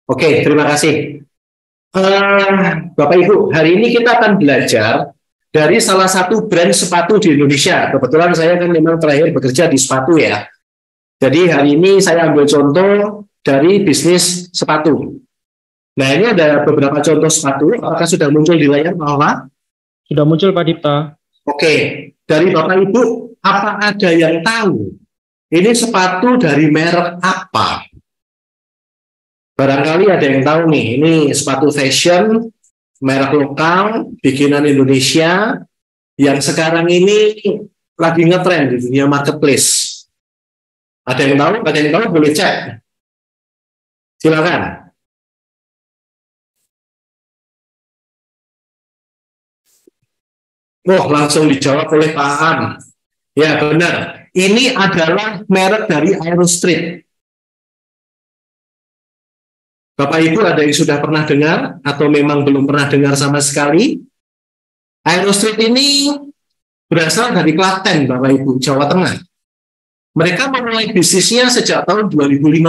Oke, terima kasih. Bapak Ibu, hari ini kita akan belajar dari salah satu brand sepatu di Indonesia. Kebetulan saya kan memang terakhir bekerja di sepatu ya. Jadi hari ini saya ambil contoh dari bisnis sepatu. Nah, ini ada beberapa contoh sepatu. Apakah sudah muncul di layar bawah? Sudah muncul Pak Dipta. Oke, dari Bapak Ibu, apa ada yang tahu ini sepatu dari merek apa? Barangkali ada yang tahu nih, ini sepatu fashion, merek lokal, bikinan Indonesia, yang sekarang ini lagi ngetrend di dunia marketplace. Ada yang tahu? Ada yang tahu? Boleh cek. Silakan. Oh, langsung dijawab oleh Pak Am. Ya, benar. Ini adalah merek dari Aerostreet. Bapak Ibu ada yang sudah pernah dengar atau memang belum pernah dengar sama sekali? Aerostreet ini berasal dari Klaten, Bapak Ibu, Jawa Tengah. Mereka memulai bisnisnya sejak tahun 2015.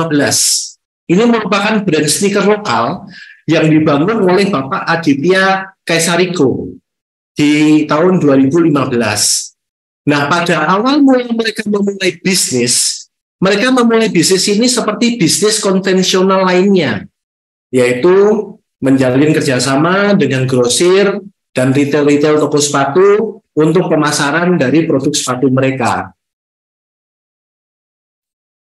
Ini merupakan brand sneaker lokal yang dibangun oleh Bapak Aditya Kaisariko di tahun 2015. Nah, pada awal mereka memulai bisnis, mereka memulai bisnis ini seperti bisnis konvensional lainnya, yaitu menjalin kerjasama dengan grosir dan retail-retail toko sepatu untuk pemasaran dari produk sepatu mereka.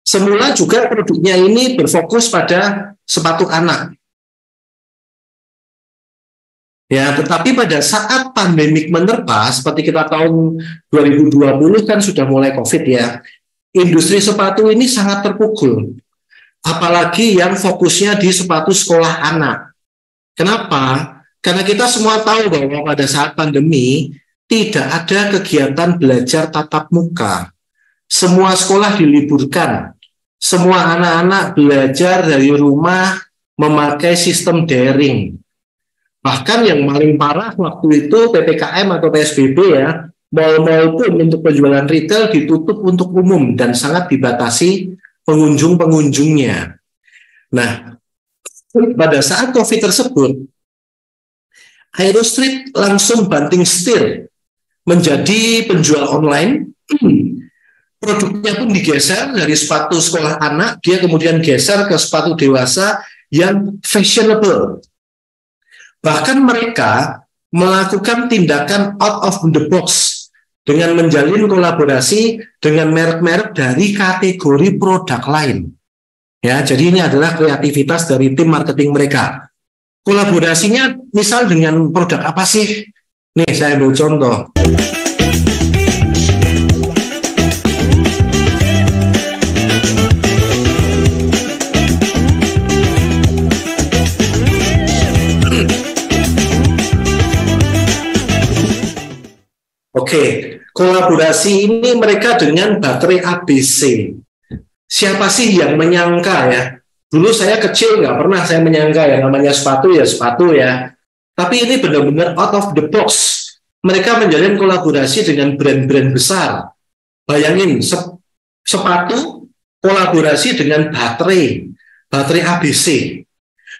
Semula juga produknya ini berfokus pada sepatu anak. Ya, tetapi pada saat pandemik menerpa, seperti kita tahun 2020 kan sudah mulai COVID ya, industri sepatu ini sangat terpukul. Apalagi yang fokusnya di sepatu sekolah anak. Kenapa? Karena kita semua tahu bahwa pada saat pandemi tidak ada kegiatan belajar tatap muka. Semua sekolah diliburkan. Semua anak-anak belajar dari rumah memakai sistem daring. Bahkan yang paling parah waktu itu PPKM atau PSBB ya, mal-mal pun untuk penjualan retail ditutup untuk umum dan sangat dibatasi pengunjung-pengunjungnya. Nah, pada saat COVID tersebut, Aerostreet langsung banting setir menjadi penjual online. Produknya pun digeser dari sepatu sekolah anak, dia kemudian geser ke sepatu dewasa yang fashionable. Bahkan mereka melakukan tindakan out of the box dengan menjalin kolaborasi dengan merek-merek dari kategori produk lain. Ya, jadi ini adalah kreativitas dari tim marketing mereka. Kolaborasinya misal dengan produk apa sih? Nih, saya ambil contoh. Oke, kolaborasi ini mereka dengan baterai ABC. Siapa sih yang menyangka ya? Dulu saya kecil nggak pernah saya menyangka ya namanya sepatu ya. Tapi ini benar-benar out of the box. Mereka menjalin kolaborasi dengan brand-brand besar. Bayangin, sepatu kolaborasi dengan baterai ABC.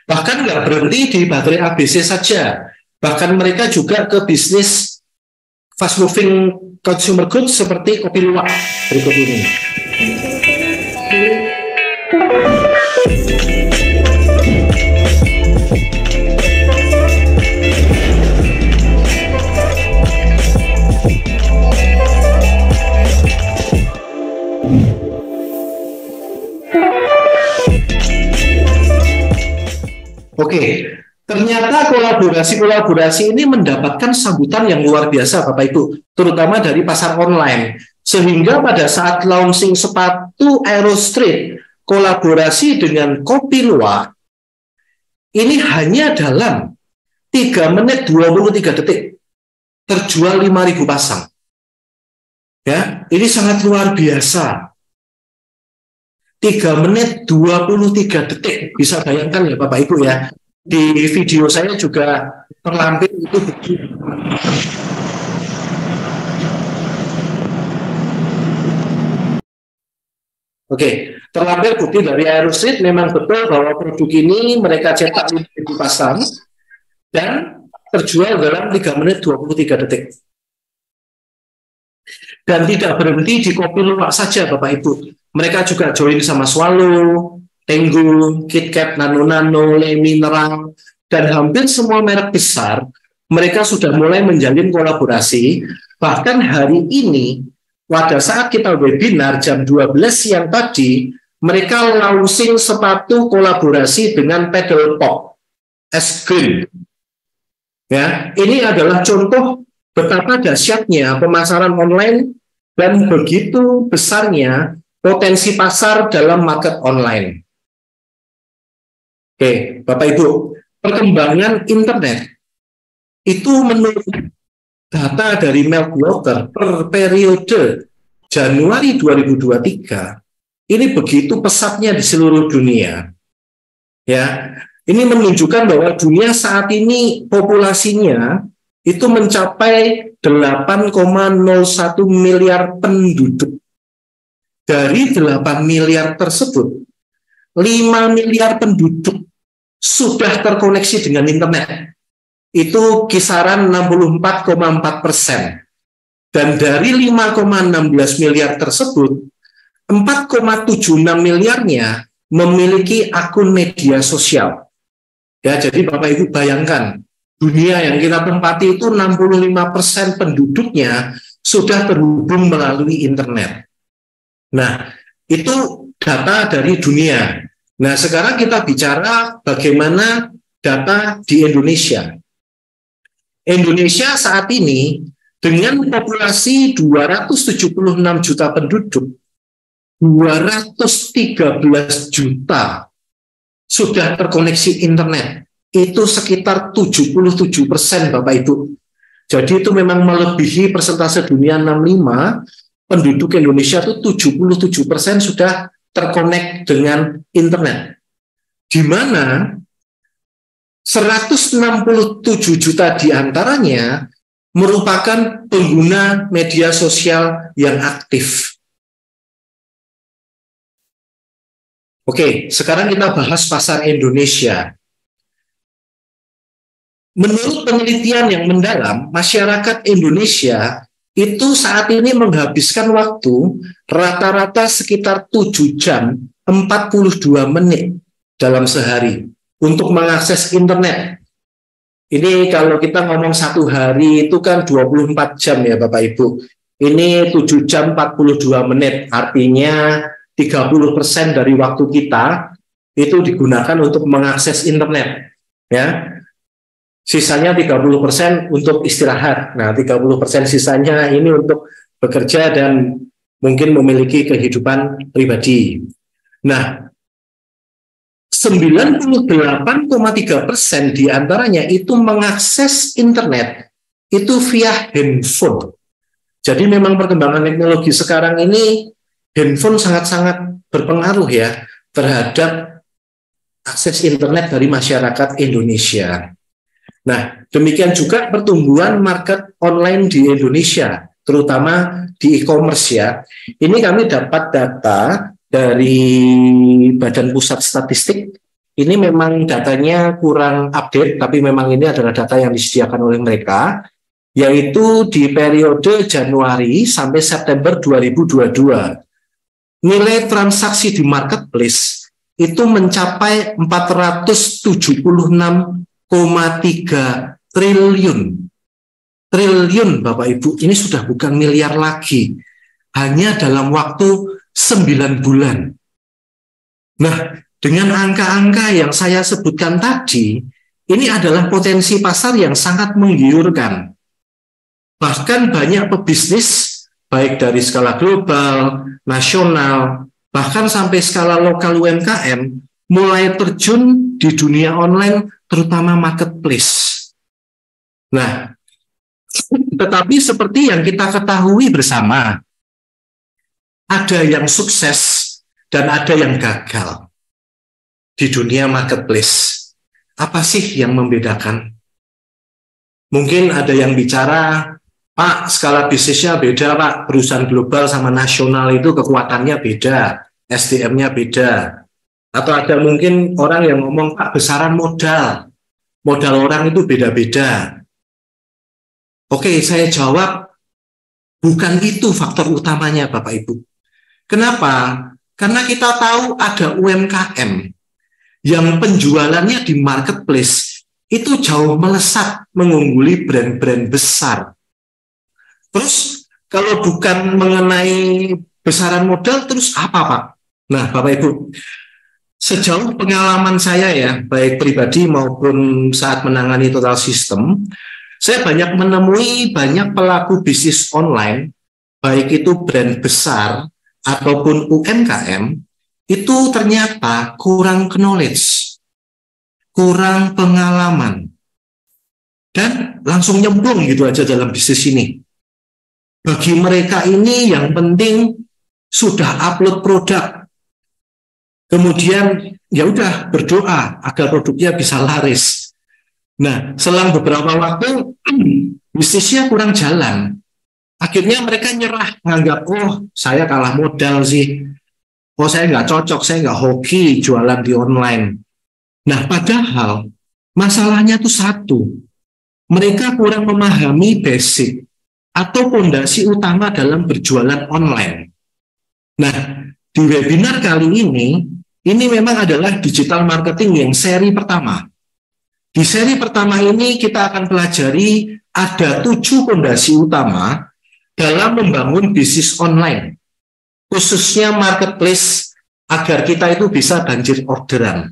Bahkan nggak berhenti di baterai ABC saja. Bahkan mereka juga ke bisnis fast moving consumer goods seperti kopi luwak berikut ini. Oke, ternyata kolaborasi ini mendapatkan sambutan yang luar biasa Bapak Ibu, terutama dari pasar online. Sehingga pada saat launching sepatu Aerostreet kolaborasi dengan kopi luwak, ini hanya dalam 3 menit 23 detik terjual 5.000 pasang. Ya, ini sangat luar biasa. 3 menit 23 detik, bisa bayangkan ya Bapak Ibu ya. Di video saya juga terlampir itu. Oke, Terlampir bukti dari Aerostreet memang betul bahwa produk ini mereka cetak 5.000 pasang dan terjual dalam 3 menit 23 detik. Dan tidak berhenti di kopi luwak saja Bapak Ibu. Mereka juga join sama Swallow, Tenggu, KitKat, Nano Nano, Le Mineral, dan hampir semua merek besar mereka sudah mulai menjalin kolaborasi. Bahkan hari ini pada saat kita webinar jam 12 siang tadi, mereka launching sepatu kolaborasi dengan Pedal Pop es krim. Ya, ini adalah contoh betapa dahsyatnya pemasaran online dan begitu besarnya potensi pasar dalam market online. Oke, Bapak Ibu, perkembangan internet itu menurut data dari Meltwater per periode Januari 2023 ini begitu pesatnya di seluruh dunia. Ya, ini menunjukkan bahwa dunia saat ini populasinya itu mencapai 8,01 miliar penduduk. Dari 8 miliar tersebut, 5 miliar penduduk sudah terkoneksi dengan internet. Itu kisaran 64,4%. Dan dari 5,16 miliar tersebut, 4,76 miliarnya memiliki akun media sosial. Ya, jadi Bapak Ibu bayangkan, dunia yang kita tempati itu 65% penduduknya sudah terhubung melalui internet. Nah, itu data dari dunia. Nah, sekarang kita bicara bagaimana data di Indonesia. Indonesia saat ini dengan populasi 276 juta penduduk, 213 juta sudah terkoneksi internet. Itu sekitar 77% Bapak Ibu. Jadi itu memang melebihi persentase dunia 65, penduduk Indonesia itu 77% sudah terkonek dengan internet. Di mana 167 juta diantaranya merupakan pengguna media sosial yang aktif. Oke, sekarang kita bahas pasar Indonesia. Menurut penelitian yang mendalam, masyarakat Indonesia itu saat ini menghabiskan waktu rata-rata sekitar 7 jam 42 menit dalam sehari untuk mengakses internet. Ini kalau kita ngomong satu hari itu kan 24 jam ya Bapak Ibu. Ini 7 jam 42 menit, artinya 30% dari waktu kita itu digunakan untuk mengakses internet. Ya, sisanya 30% untuk istirahat. Nah, 30% sisanya ini untuk bekerja dan mungkin memiliki kehidupan pribadi. Nah, 98,3% diantaranya itu mengakses internet itu via handphone. Jadi memang perkembangan teknologi sekarang ini handphone sangat-sangat berpengaruh ya terhadap akses internet dari masyarakat Indonesia. Nah, demikian juga pertumbuhan market online di Indonesia, terutama di e-commerce ya. Ini kami dapat data dari Badan Pusat Statistik. Ini memang datanya kurang update, tapi memang ini adalah data yang disediakan oleh mereka, yaitu di periode Januari sampai September 2022. Nilai transaksi di marketplace itu mencapai 476,3 triliun Bapak Ibu. Ini sudah bukan miliar lagi, hanya dalam waktu 9 bulan. Nah, dengan angka-angka yang saya sebutkan tadi, ini adalah potensi pasar yang sangat menggiurkan. Bahkan banyak pebisnis, baik dari skala global, nasional, bahkan sampai skala lokal UMKM, mulai terjun di dunia online, terutama marketplace. Nah, tetapi seperti yang kita ketahui bersama, ada yang sukses dan ada yang gagal di dunia marketplace. Apa sih yang membedakan? Mungkin ada yang bicara, Pak, skala bisnisnya beda Pak, perusahaan global sama nasional itu kekuatannya beda. SDM-nya beda. Atau ada mungkin orang yang ngomong, Pak, besaran modal orang itu beda-beda. Oke, saya jawab, bukan itu faktor utamanya, Bapak Ibu. Kenapa? Karena kita tahu ada UMKM yang penjualannya di marketplace itu jauh melesat mengungguli brand-brand besar. Terus kalau bukan mengenai besaran modal, terus apa, Pak? Nah, Bapak Ibu, sejauh pengalaman saya ya, baik pribadi maupun saat menangani total system, saya banyak menemui banyak pelaku bisnis online, baik itu brand besar ataupun UMKM, itu ternyata kurang knowledge, kurang pengalaman, dan langsung nyemplung gitu aja dalam bisnis ini. Bagi mereka ini yang penting sudah upload produk, kemudian ya udah berdoa agar produknya bisa laris. Nah, selang beberapa waktu bisnisnya kurang jalan. Akhirnya mereka nyerah, nganggap, oh saya kalah modal sih. Oh saya nggak cocok, saya nggak hoki jualan di online. Nah, padahal masalahnya tuh satu. Mereka kurang memahami basic atau fondasi utama dalam berjualan online. Nah, di webinar kali ini memang adalah digital marketing yang seri pertama. Di seri pertama ini kita akan pelajari ada 7 fondasi utama dalam membangun bisnis online, khususnya marketplace, agar kita itu bisa banjir orderan.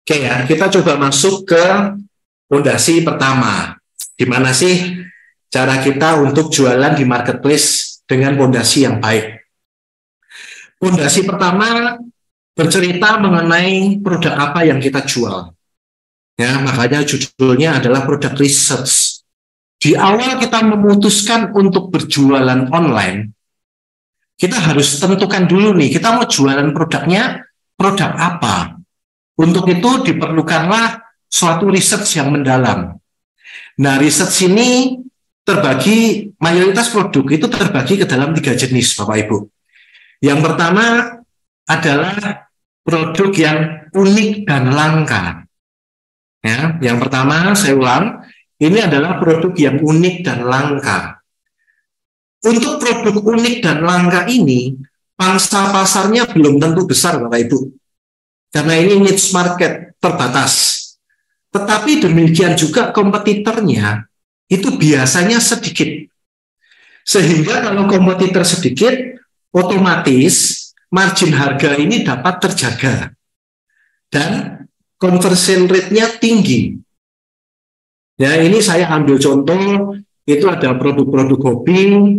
Oke ya, kita coba masuk ke fondasi pertama. Gimana sih cara kita untuk jualan di marketplace dengan fondasi yang baik? Fondasi pertama bercerita mengenai produk apa yang kita jual. Ya, makanya judulnya adalah product research. Di awal kita memutuskan untuk berjualan online, kita harus tentukan dulu nih, kita mau jualan produknya, produk apa. Untuk itu diperlukanlah suatu research yang mendalam. Nah, research ini terbagi, mayoritas produk itu terbagi ke dalam 3 jenis, Bapak Ibu. Yang pertama adalah produk yang unik dan langka. Ya, yang pertama, saya ulang, ini adalah produk yang unik dan langka. Untuk produk unik dan langka ini, pangsa pasarnya belum tentu besar, Bapak Ibu. Karena ini niche market terbatas. Tetapi demikian juga kompetitornya itu biasanya sedikit. Sehingga kalau kompetitor sedikit, otomatis margin harga ini dapat terjaga. Dan conversion rate-nya tinggi. Ya, ini saya ambil contoh, itu ada produk-produk hobi,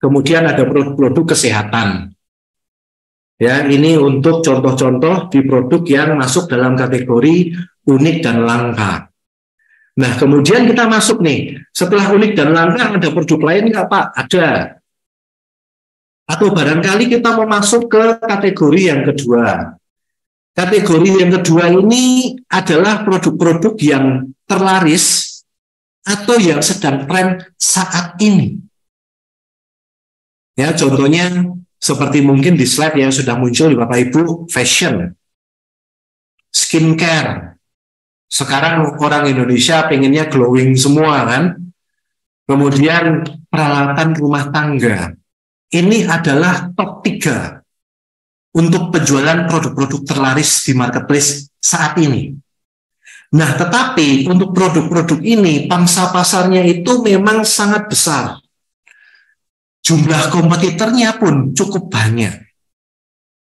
kemudian ada produk-produk kesehatan. Ya, ini untuk contoh-contoh di produk yang masuk dalam kategori unik dan langka. Nah, kemudian kita masuk nih, setelah unik dan langka ada produk lain nggak, Pak? Ada. Atau barangkali kita mau masuk ke kategori yang kedua. Kategori yang kedua ini adalah produk-produk yang terlaris atau yang sedang tren saat ini. Ya, contohnya seperti mungkin di slide yang sudah muncul di Bapak Ibu, fashion, skincare. Sekarang orang Indonesia pengennya glowing semua kan. Kemudian peralatan rumah tangga. Ini adalah top 3 untuk penjualan produk-produk terlaris di marketplace saat ini. Nah, tetapi untuk produk-produk ini, pangsa pasarnya itu memang sangat besar. Jumlah kompetitornya pun cukup banyak.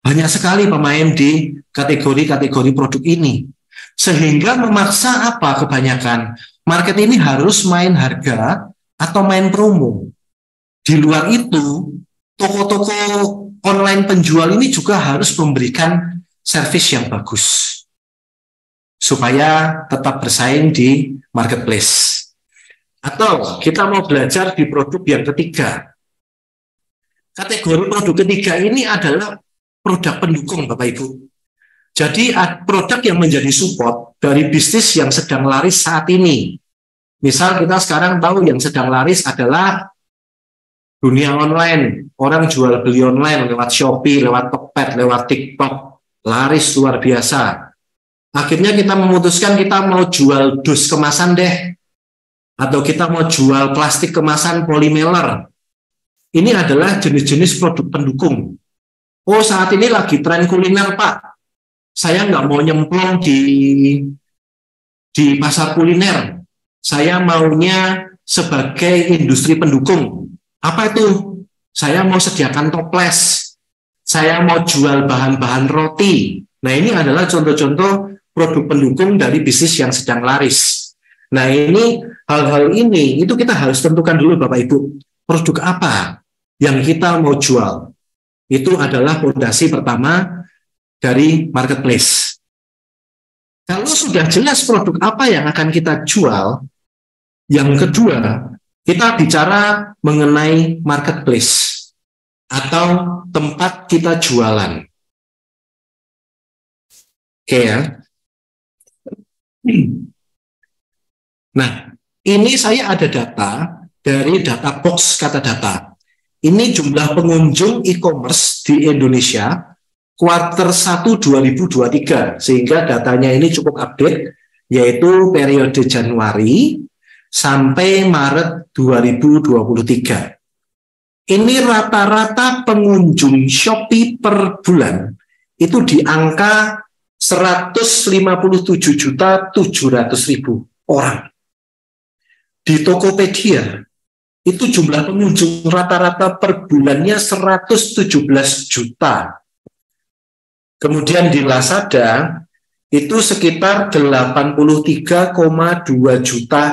Banyak sekali pemain di kategori-kategori produk ini. Sehingga memaksa apa kebanyakan? Market ini harus main harga atau main promo. Di luar itu, toko-toko online penjual ini juga harus memberikan servis yang bagus supaya tetap bersaing di marketplace. Atau kita mau belajar di produk yang ketiga. Kategori produk ketiga ini adalah produk pendukung, Bapak Ibu. Jadi produk yang menjadi support dari bisnis yang sedang laris saat ini. Misal kita sekarang tahu yang sedang laris adalah dunia online, orang jual beli online lewat Shopee, lewat Tokped, lewat TikTok, laris luar biasa. Akhirnya kita memutuskan kita mau jual dus kemasan deh, atau kita mau jual plastik kemasan polimer. Ini adalah jenis-jenis produk pendukung. Oh, saat ini lagi tren kuliner, Pak. Saya nggak mau nyemplung di pasar kuliner. Saya maunya sebagai industri pendukung. Apa itu? Saya mau sediakan toples. Saya mau jual bahan-bahan roti. Nah, ini adalah contoh-contoh produk pendukung dari bisnis yang sedang laris. Nah, ini hal-hal ini itu kita harus tentukan dulu, Bapak Ibu. Produk apa yang kita mau jual? Itu adalah fondasi pertama dari marketplace. Kalau sudah jelas produk apa yang akan kita jual, yang kedua, kita bicara mengenai marketplace atau tempat kita jualan. Oke ya. Nah, ini saya ada data dari data box kata data. Ini jumlah pengunjung e-commerce di Indonesia kuartal 1 2023, sehingga datanya ini cukup update, yaitu periode Januari sampai Maret 2023. Ini rata-rata pengunjung Shopee per bulan itu di angka 157.700.000 orang. Di Tokopedia itu jumlah pengunjung rata-rata per bulannya 117 juta. Kemudian di Lazada itu sekitar 83,2 juta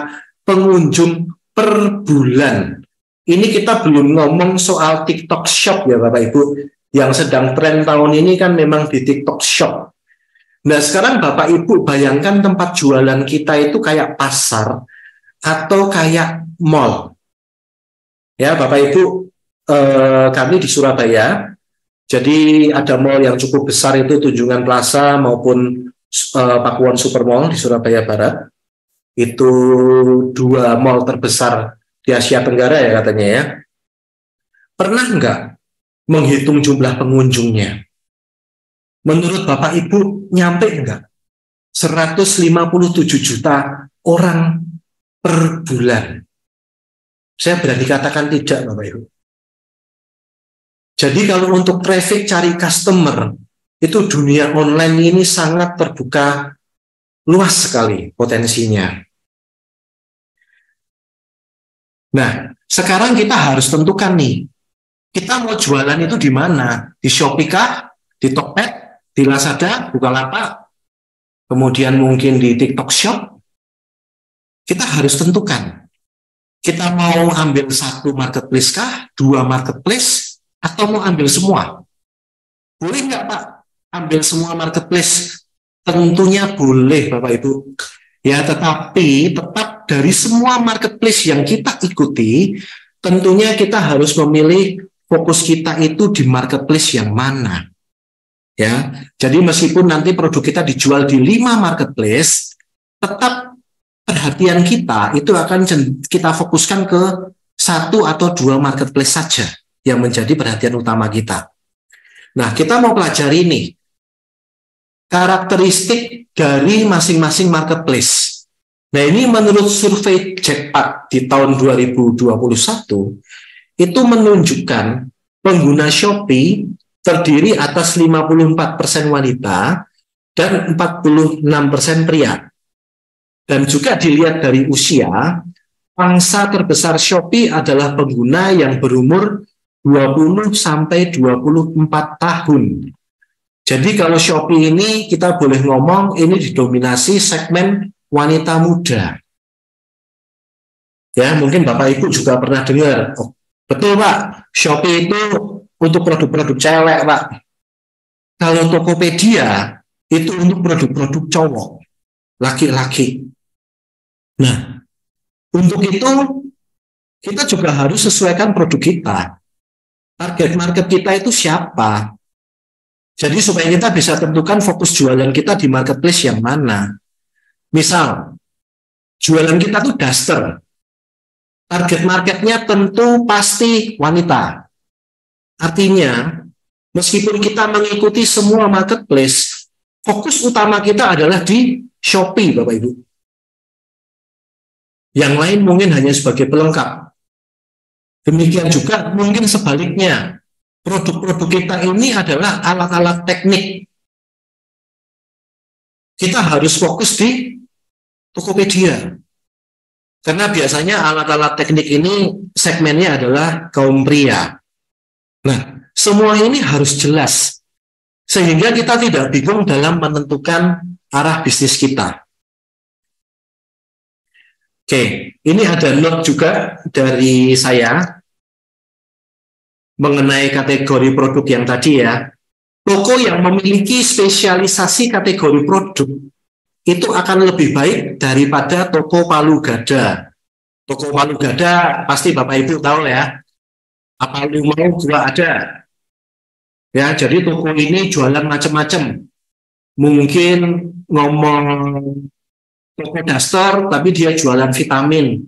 pengunjung per bulan. Ini kita belum ngomong soal TikTok Shop ya Bapak Ibu. Yang sedang tren tahun ini kan memang di TikTok Shop. Nah, sekarang Bapak Ibu bayangkan tempat jualan kita itu kayak pasar atau kayak mall. Ya, Bapak Ibu, kami di Surabaya, jadi ada mall yang cukup besar itu Tunjungan Plaza maupun Pakuwon Supermall di Surabaya Barat. Itu dua mall terbesar di Asia Tenggara ya katanya ya. Pernah nggak menghitung jumlah pengunjungnya? Menurut Bapak Ibu, nyampe nggak? 157 juta orang per bulan. Saya berani katakan tidak, Bapak Ibu. Jadi kalau untuk traffic cari customer, itu dunia online ini sangat terbuka luas sekali potensinya. Nah, sekarang kita harus tentukan nih, kita mau jualan itu di mana? Di Shopee kah? Di Tokped? Di Lazada? Bukalapak? Kemudian mungkin di TikTok Shop? Kita harus tentukan. Kita mau ambil satu marketplace kah? Dua marketplace? Atau mau ambil semua? Boleh nggak Pak? Ambil semua marketplace? Tentunya boleh Bapak Ibu. Ya, tetapi tetap dari semua marketplace yang kita ikuti, tentunya kita harus memilih fokus kita itu di marketplace yang mana. Ya, jadi meskipun nanti produk kita dijual di 5 marketplace, tetap perhatian kita itu akan kita fokuskan ke 1 atau 2 marketplace saja yang menjadi perhatian utama kita. Nah, kita mau pelajari nih karakteristik dari masing-masing marketplace. Nah, ini menurut survei Jackpot di tahun 2021 itu menunjukkan pengguna Shopee terdiri atas 54% wanita dan 46% pria. Dan juga dilihat dari usia, pangsa terbesar Shopee adalah pengguna yang berumur 20 sampai 24 tahun. Jadi kalau Shopee ini kita boleh ngomong ini didominasi segmen wanita muda. Ya, mungkin Bapak Ibu juga pernah dengar. Oh, betul Pak, Shopee itu untuk produk-produk cewek Pak. Kalau Tokopedia itu untuk produk-produk cowok, laki-laki. Nah, untuk itu kita juga harus sesuaikan produk kita. Target market kita itu siapa? Jadi supaya kita bisa tentukan fokus jualan kita di marketplace yang mana. Misal, jualan kita tuh daster. Target marketnya tentu pasti wanita. Artinya, meskipun kita mengikuti semua marketplace, fokus utama kita adalah di Shopee, Bapak Ibu. Yang lain mungkin hanya sebagai pelengkap. Demikian juga mungkin sebaliknya, produk-produk kita ini adalah alat-alat teknik. Kita harus fokus di Tokopedia. Karena biasanya alat-alat teknik ini segmennya adalah kaum pria. Nah, semua ini harus jelas. Sehingga kita tidak bingung dalam menentukan arah bisnis kita. Oke, ini ada note juga dari saya mengenai kategori produk yang tadi ya. Toko yang memiliki spesialisasi kategori produk itu akan lebih baik daripada toko palu gada. Toko palu gada pasti Bapak Ibu tahu ya. Apa lu mau juga ada. Ya, jadi toko ini jualan macam-macam. Mungkin ngomong toko daster, tapi dia jualan vitamin,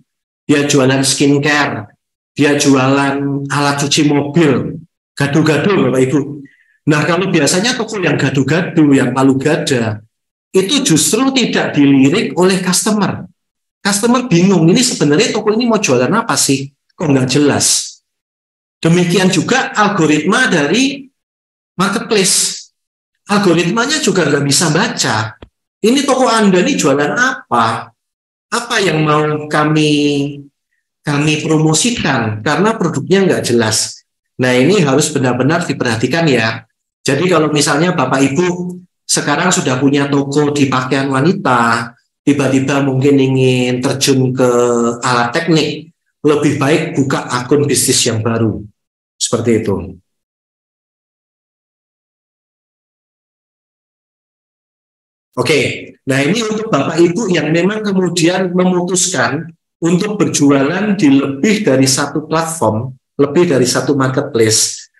dia jualan skincare, dia jualan alat cuci mobil, gado-gado Bapak Ibu. Nah, kalau biasanya toko yang gado-gado, yang palu gada, itu justru tidak dilirik oleh customer. Customer bingung, ini sebenarnya toko ini mau jualan apa sih? Kok nggak jelas? Demikian juga algoritma dari marketplace. Algoritmanya juga nggak bisa baca. Ini toko Anda ini jualan apa? Apa yang mau kami promosikan? Karena produknya nggak jelas. Nah, ini harus benar-benar diperhatikan ya. Jadi kalau misalnya Bapak Ibu sekarang sudah punya toko di pakaian wanita, tiba-tiba mungkin ingin terjun ke alat teknik, lebih baik buka akun bisnis yang baru. Seperti itu. Oke, nah ini untuk Bapak Ibu yang memang kemudian memutuskan untuk berjualan di lebih dari satu platform, lebih dari satu marketplace.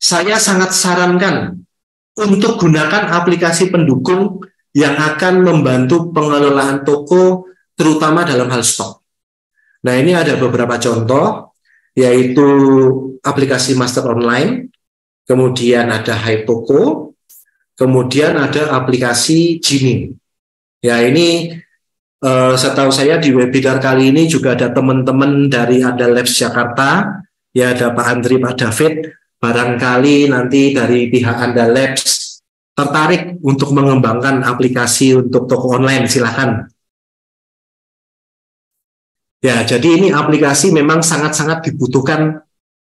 Saya sangat sarankan untuk gunakan aplikasi pendukung yang akan membantu pengelolaan toko, terutama dalam hal stok. Nah, ini ada beberapa contoh, yaitu aplikasi Master Online, kemudian ada Hytoko, kemudian ada aplikasi Genie. Ya, ini setahu saya di webinar kali ini juga ada teman-teman dari Ada Labs Jakarta, ya ada Pak Andri, Pak David. Barangkali nanti dari pihak Anda Labs tertarik untuk mengembangkan aplikasi untuk toko online, silakan. Ya, jadi ini aplikasi memang sangat-sangat dibutuhkan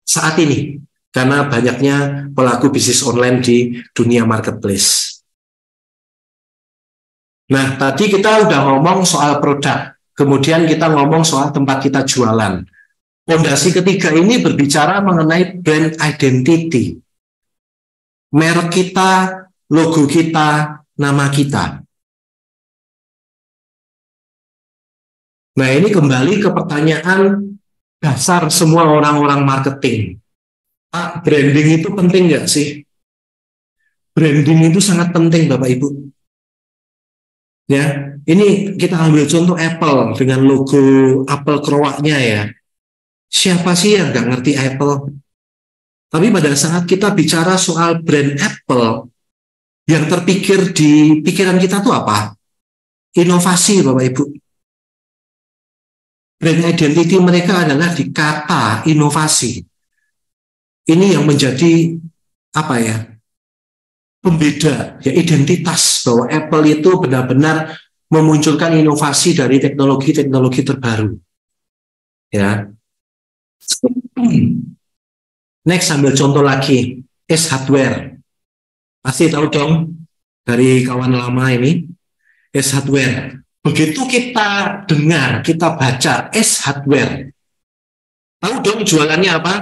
saat ini karena banyaknya pelaku bisnis online di dunia marketplace. Nah, tadi kita udah ngomong soal produk, kemudian kita ngomong soal tempat kita jualan. Fondasi ketiga ini berbicara mengenai brand identity. Merek kita, logo kita, nama kita. Nah, ini kembali ke pertanyaan dasar semua orang-orang marketing. Pak, branding itu penting nggak sih? Branding itu sangat penting, Bapak Ibu. Ya, ini kita ambil contoh Apple dengan logo apel kerowaknya ya. Siapa sih yang nggak ngerti Apple? Tapi pada saat kita bicara soal brand Apple, yang terpikir di pikiran kita tuh apa? Inovasi, Bapak Ibu. Brand identity mereka adalah di kata inovasi. Ini yang menjadi apa ya? Pembeda, ya identitas bahwa Apple itu benar-benar memunculkan inovasi dari teknologi-teknologi terbaru. Ya. Next, ambil contoh lagi, S Hardware. Pasti tahu dong dari kawan lama ini, S Hardware. Begitu kita dengar, kita baca S Hardware, tahu dong jualannya apa?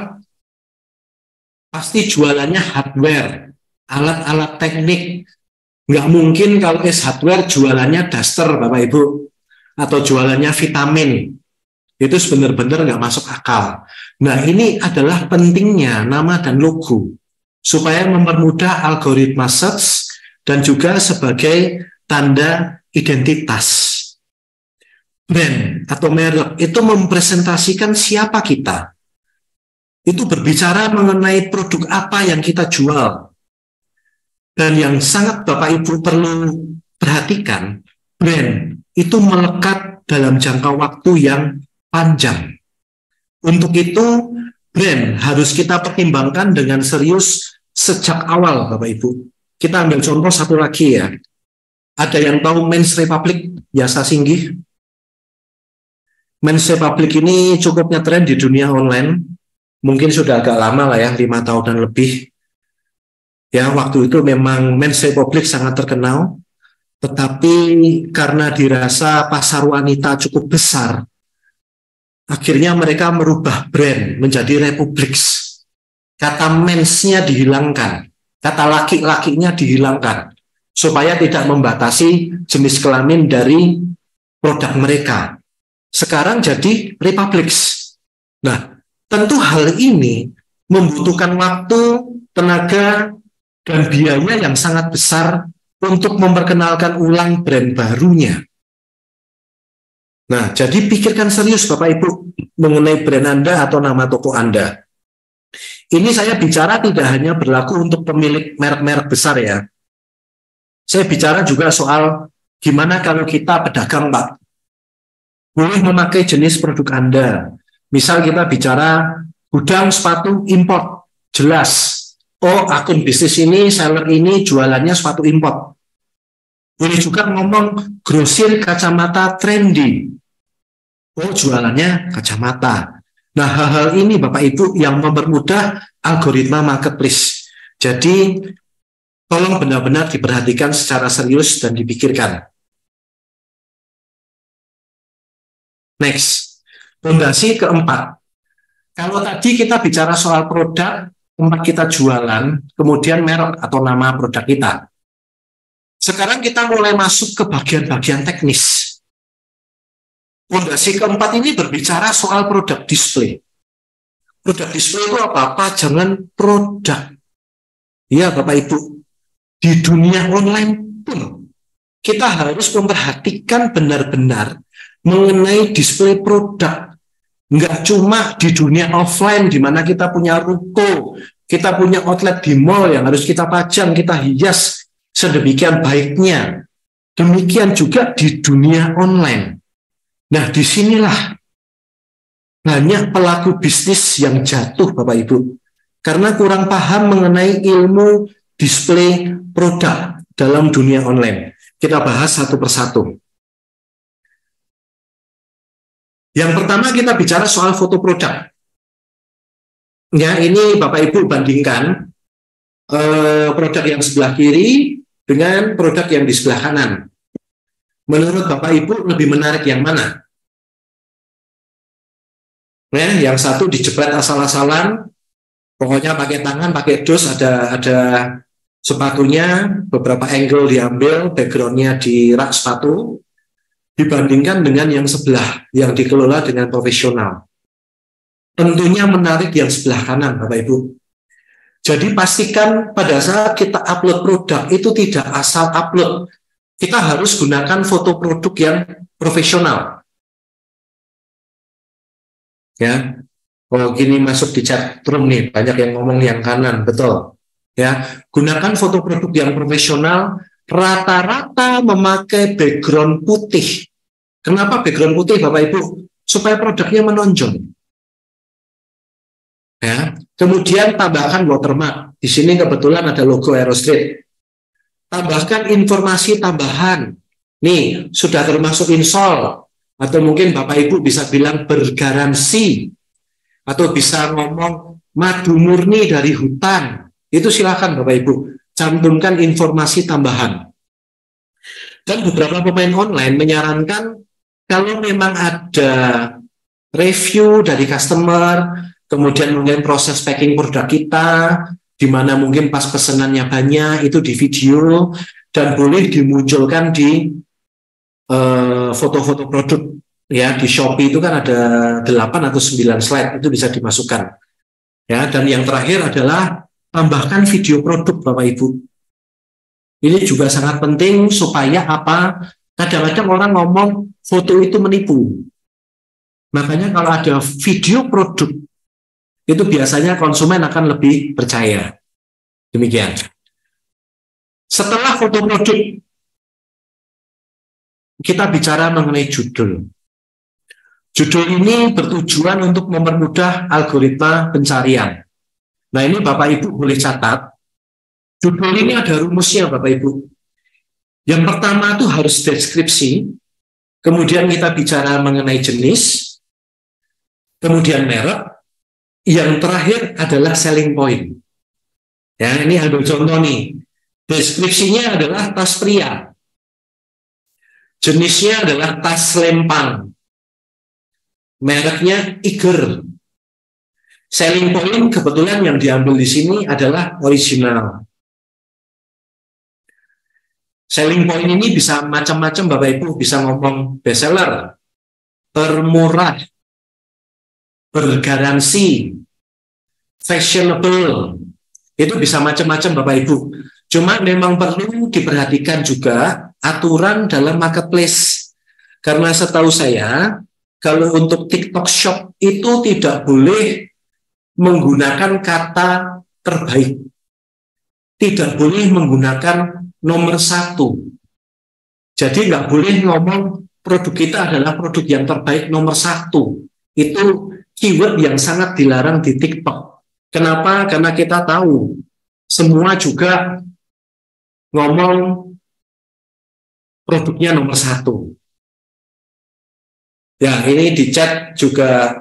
Pasti jualannya hardware, alat-alat teknik. Nggak mungkin kalau S Hardware jualannya daster, Bapak Ibu, atau jualannya vitamin. Itu benar-benar nggak masuk akal. Nah, ini adalah pentingnya nama dan logo supaya mempermudah algoritma search dan juga sebagai tanda identitas. brand atau merek itu mempresentasikan siapa kita. Itu berbicara mengenai produk apa yang kita jual. Dan yang sangat Bapak Ibu perlu perhatikan, brand itu melekat dalam jangka waktu yang panjang. Untuk itu, brand harus kita pertimbangkan dengan serius sejak awal, Bapak Ibu. Kita ambil contoh satu lagi ya. Ada yang tahu Men's Republic, Yasa Singgih? Men's Republic ini cukup ngetren di dunia online. Mungkin sudah agak lama lah ya, 5 tahunan lebih. Ya, waktu itu memang Men's Republic sangat terkenal, tetapi karena dirasa pasar wanita cukup besar, akhirnya mereka merubah brand menjadi Republix. Kata mens-nya dihilangkan, kata laki-lakinya dihilangkan, supaya tidak membatasi jenis kelamin dari produk mereka. Sekarang jadi Republix. Nah, tentu hal ini membutuhkan waktu, tenaga, dan biaya yang sangat besar untuk memperkenalkan ulang brand barunya. Nah, jadi pikirkan serius Bapak Ibu mengenai brand Anda atau nama toko Anda. Ini saya bicara tidak hanya berlaku untuk pemilik merek-merek besar ya. Saya bicara juga soal gimana kalau kita pedagang, Pak. Boleh memakai jenis produk Anda. Misal kita bicara gudang sepatu import, jelas. Oh, akun bisnis ini, seller ini jualannya sepatu import. Boleh juga ngomong grosir kacamata trendy. Oh, jualannya kacamata. Nah, hal-hal ini Bapak Ibu yang mempermudah algoritma marketplace. Jadi, tolong benar-benar diperhatikan secara serius dan dipikirkan. Next, fondasi keempat. Kalau tadi kita bicara soal produk, tempat kita jualan, kemudian merek atau nama produk kita. Sekarang kita mulai masuk ke bagian-bagian teknis. Fondasi keempat ini berbicara soal produk display. Produk display itu apa? Jangan produk. Ya Bapak Ibu, di dunia online pun kita harus memperhatikan benar-benar mengenai display produk. Nggak cuma di dunia offline, di mana kita punya ruko, kita punya outlet di mall yang harus kita pajang, kita hias sedemikian baiknya. Demikian juga di dunia online. Nah, disinilah banyak pelaku bisnis yang jatuh, Bapak Ibu, karena kurang paham mengenai ilmu display produk dalam dunia online. Kita bahas satu persatu. Yang pertama kita bicara soal foto produk. Ya, ini Bapak Ibu bandingkan produk yang sebelah kiri dengan produk yang di sebelah kanan. Menurut Bapak Ibu lebih menarik yang mana? Ya, yang satu dijepret asal-asalan, pokoknya pakai tangan, pakai dos, ada sepatunya, beberapa angle diambil, backgroundnya di rak sepatu. Dibandingkan dengan yang sebelah, yang dikelola dengan profesional. Tentunya menarik yang sebelah kanan, Bapak Ibu. Jadi pastikan pada saat kita upload produk, itu tidak asal upload. Kita harus gunakan foto produk yang profesional. Ya, kalau gini masuk di chat room nih, banyak yang ngomong yang kanan, betul. Ya, gunakan foto produk yang profesional, rata-rata memakai background putih. Kenapa background putih, Bapak Ibu? Supaya produknya menonjol. Ya. Kemudian tambahkan watermark. Di sini kebetulan ada logo Aerostreet. Tambahkan informasi tambahan. Nih, sudah termasuk install. Atau mungkin Bapak Ibu bisa bilang bergaransi. Atau bisa ngomong madu murni dari hutan. Itu silakan Bapak Ibu. Cantumkan informasi tambahan. Dan beberapa pemain online menyarankan kalau memang ada review dari customer, kemudian mungkin proses packing produk kita, di mana mungkin pas pesanannya banyak, itu di video, dan boleh dimunculkan di foto-foto produk. Ya, di Shopee itu kan ada 8 atau 9 slide, itu bisa dimasukkan. Ya, dan yang terakhir adalah tambahkan video produk, Bapak Ibu. Ini juga sangat penting supaya apa? Kadang-kadang orang ngomong, foto itu menipu. Makanya kalau ada video produk, itu biasanya konsumen akan lebih percaya. Demikian. Setelah foto produk, kita bicara mengenai judul. Judul ini bertujuan untuk mempermudah algoritma pencarian. Nah, ini Bapak Ibu boleh catat. Judul ini ada rumusnya Bapak Ibu. Yang pertama itu harus deskripsi, kemudian kita bicara mengenai jenis, kemudian merek, yang terakhir adalah selling point. Ya, ini ambil contoh nih. Deskripsinya adalah tas pria. Jenisnya adalah tas lempang. Mereknya Iger. Selling point kebetulan yang diambil di sini adalah original. Selling point ini bisa macam-macam Bapak Ibu, bisa ngomong bestseller, termurah, bergaransi, fashionable. Itu bisa macam-macam Bapak Ibu. Cuma memang perlu diperhatikan juga aturan dalam marketplace. Karena setahu saya, kalau untuk TikTok Shop itu tidak boleh menggunakan kata terbaik. Tidak boleh menggunakan nomor 1. Jadi nggak boleh ngomong produk kita adalah produk yang terbaik nomor 1. Itu keyword yang sangat dilarang di TikTok. Kenapa? Karena kita tahu semua juga ngomong produknya nomor 1. Ya, ini di chat juga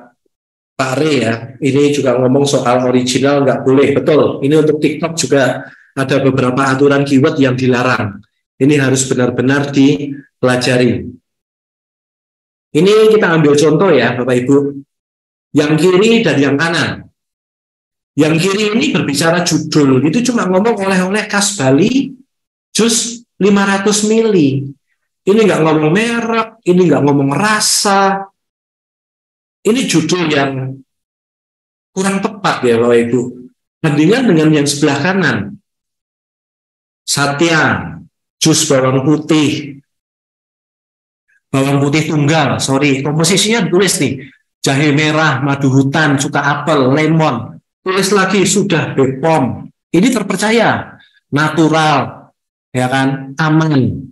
Pak Re ya. Ini juga ngomong soal original nggak boleh. Betul. Ini untuk TikTok juga ada beberapa aturan keyword yang dilarang. Ini harus benar-benar dipelajari. Ini kita ambil contoh ya, Bapak Ibu. Yang kiri dan yang kanan. Yang kiri ini berbicara judul. Itu cuma ngomong oleh-oleh khas Bali, jus 500 mili. Ini nggak ngomong merek, ini nggak ngomong rasa. Ini judul yang kurang tepat ya Bapak Ibu. Bandingkan dengan yang sebelah kanan. Satya, jus bawang putih tunggal, komposisinya ditulis nih, jahe merah, madu hutan, cuka apel, lemon, tulis lagi sudah BPOM, ini terpercaya, natural, ya kan, aman.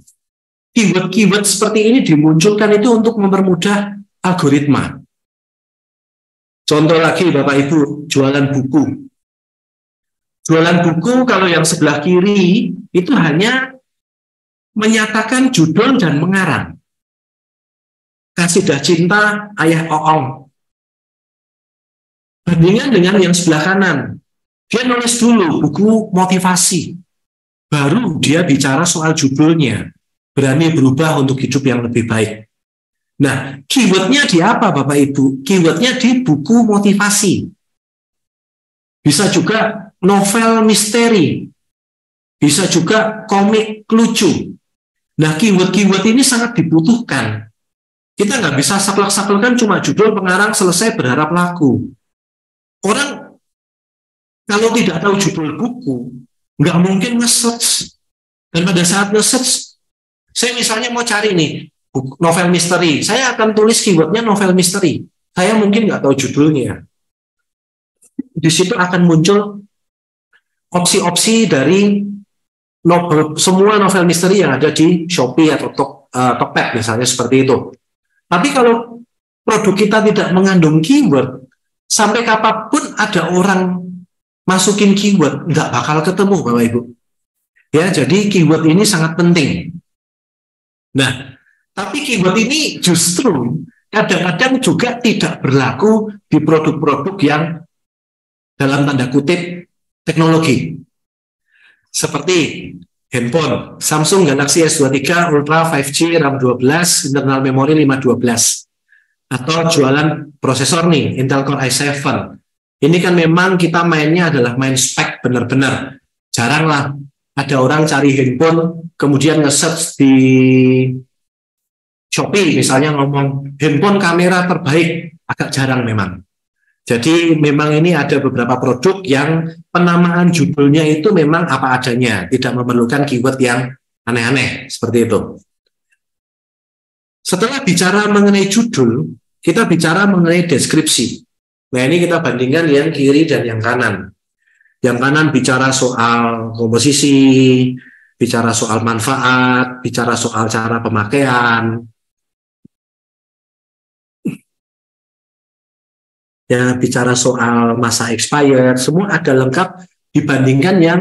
Keyword-keyword seperti ini dimunculkan itu untuk mempermudah algoritma. Contoh lagi Bapak Ibu, jualan buku. Jualan buku kalau yang sebelah kiri itu hanya menyatakan judul dan mengarang. Kasidah Cinta Ayah Oong. Bandingkan dengan yang sebelah kanan. Dia nulis dulu buku motivasi. Baru dia bicara soal judulnya. Berani berubah untuk hidup yang lebih baik. Nah, keywordnya di apa Bapak Ibu? Keywordnya di buku motivasi. Bisa juga novel misteri. Bisa juga komik lucu. Nah, keyword-keyword ini sangat dibutuhkan. Kita nggak bisa saklek-saklekan cuma judul, pengarang, selesai, berharap laku. Orang kalau tidak tahu judul buku, nggak mungkin nge-search. Dan pada saat nge-search, saya misalnya mau cari nih, novel misteri. Saya akan tulis keywordnya novel misteri. Saya mungkin nggak tahu judulnya. Di situ akan muncul opsi-opsi dari semua novel misteri yang ada di Shopee atau Tokped misalnya seperti itu. Tapi kalau produk kita tidak mengandung keyword, sampai kapanpun ada orang masukin keyword, nggak bakal ketemu Bapak Ibu. Ya, jadi keyword ini sangat penting. Nah, tapi keyword ini justru kadang-kadang juga tidak berlaku di produk-produk yang dalam tanda kutip teknologi. Seperti handphone, Samsung Galaxy S23 Ultra 5G RAM 12, internal memori 512. Atau jualan prosesor nih, Intel Core i7. Ini kan memang kita mainnya adalah main spek benar-benar. Jarang lah ada orang cari handphone, kemudian nge-search di Shopee misalnya ngomong handphone kamera terbaik, agak jarang memang. Jadi memang ini ada beberapa produk yang penamaan judulnya itu memang apa adanya, tidak memerlukan keyword yang aneh-aneh seperti itu. Setelah bicara mengenai judul, kita bicara mengenai deskripsi. Nah, ini kita bandingkan yang kiri dan yang kanan. Yang kanan bicara soal komposisi, bicara soal manfaat, bicara soal cara pemakaian. Ya, bicara soal masa expired, semua ada lengkap dibandingkan yang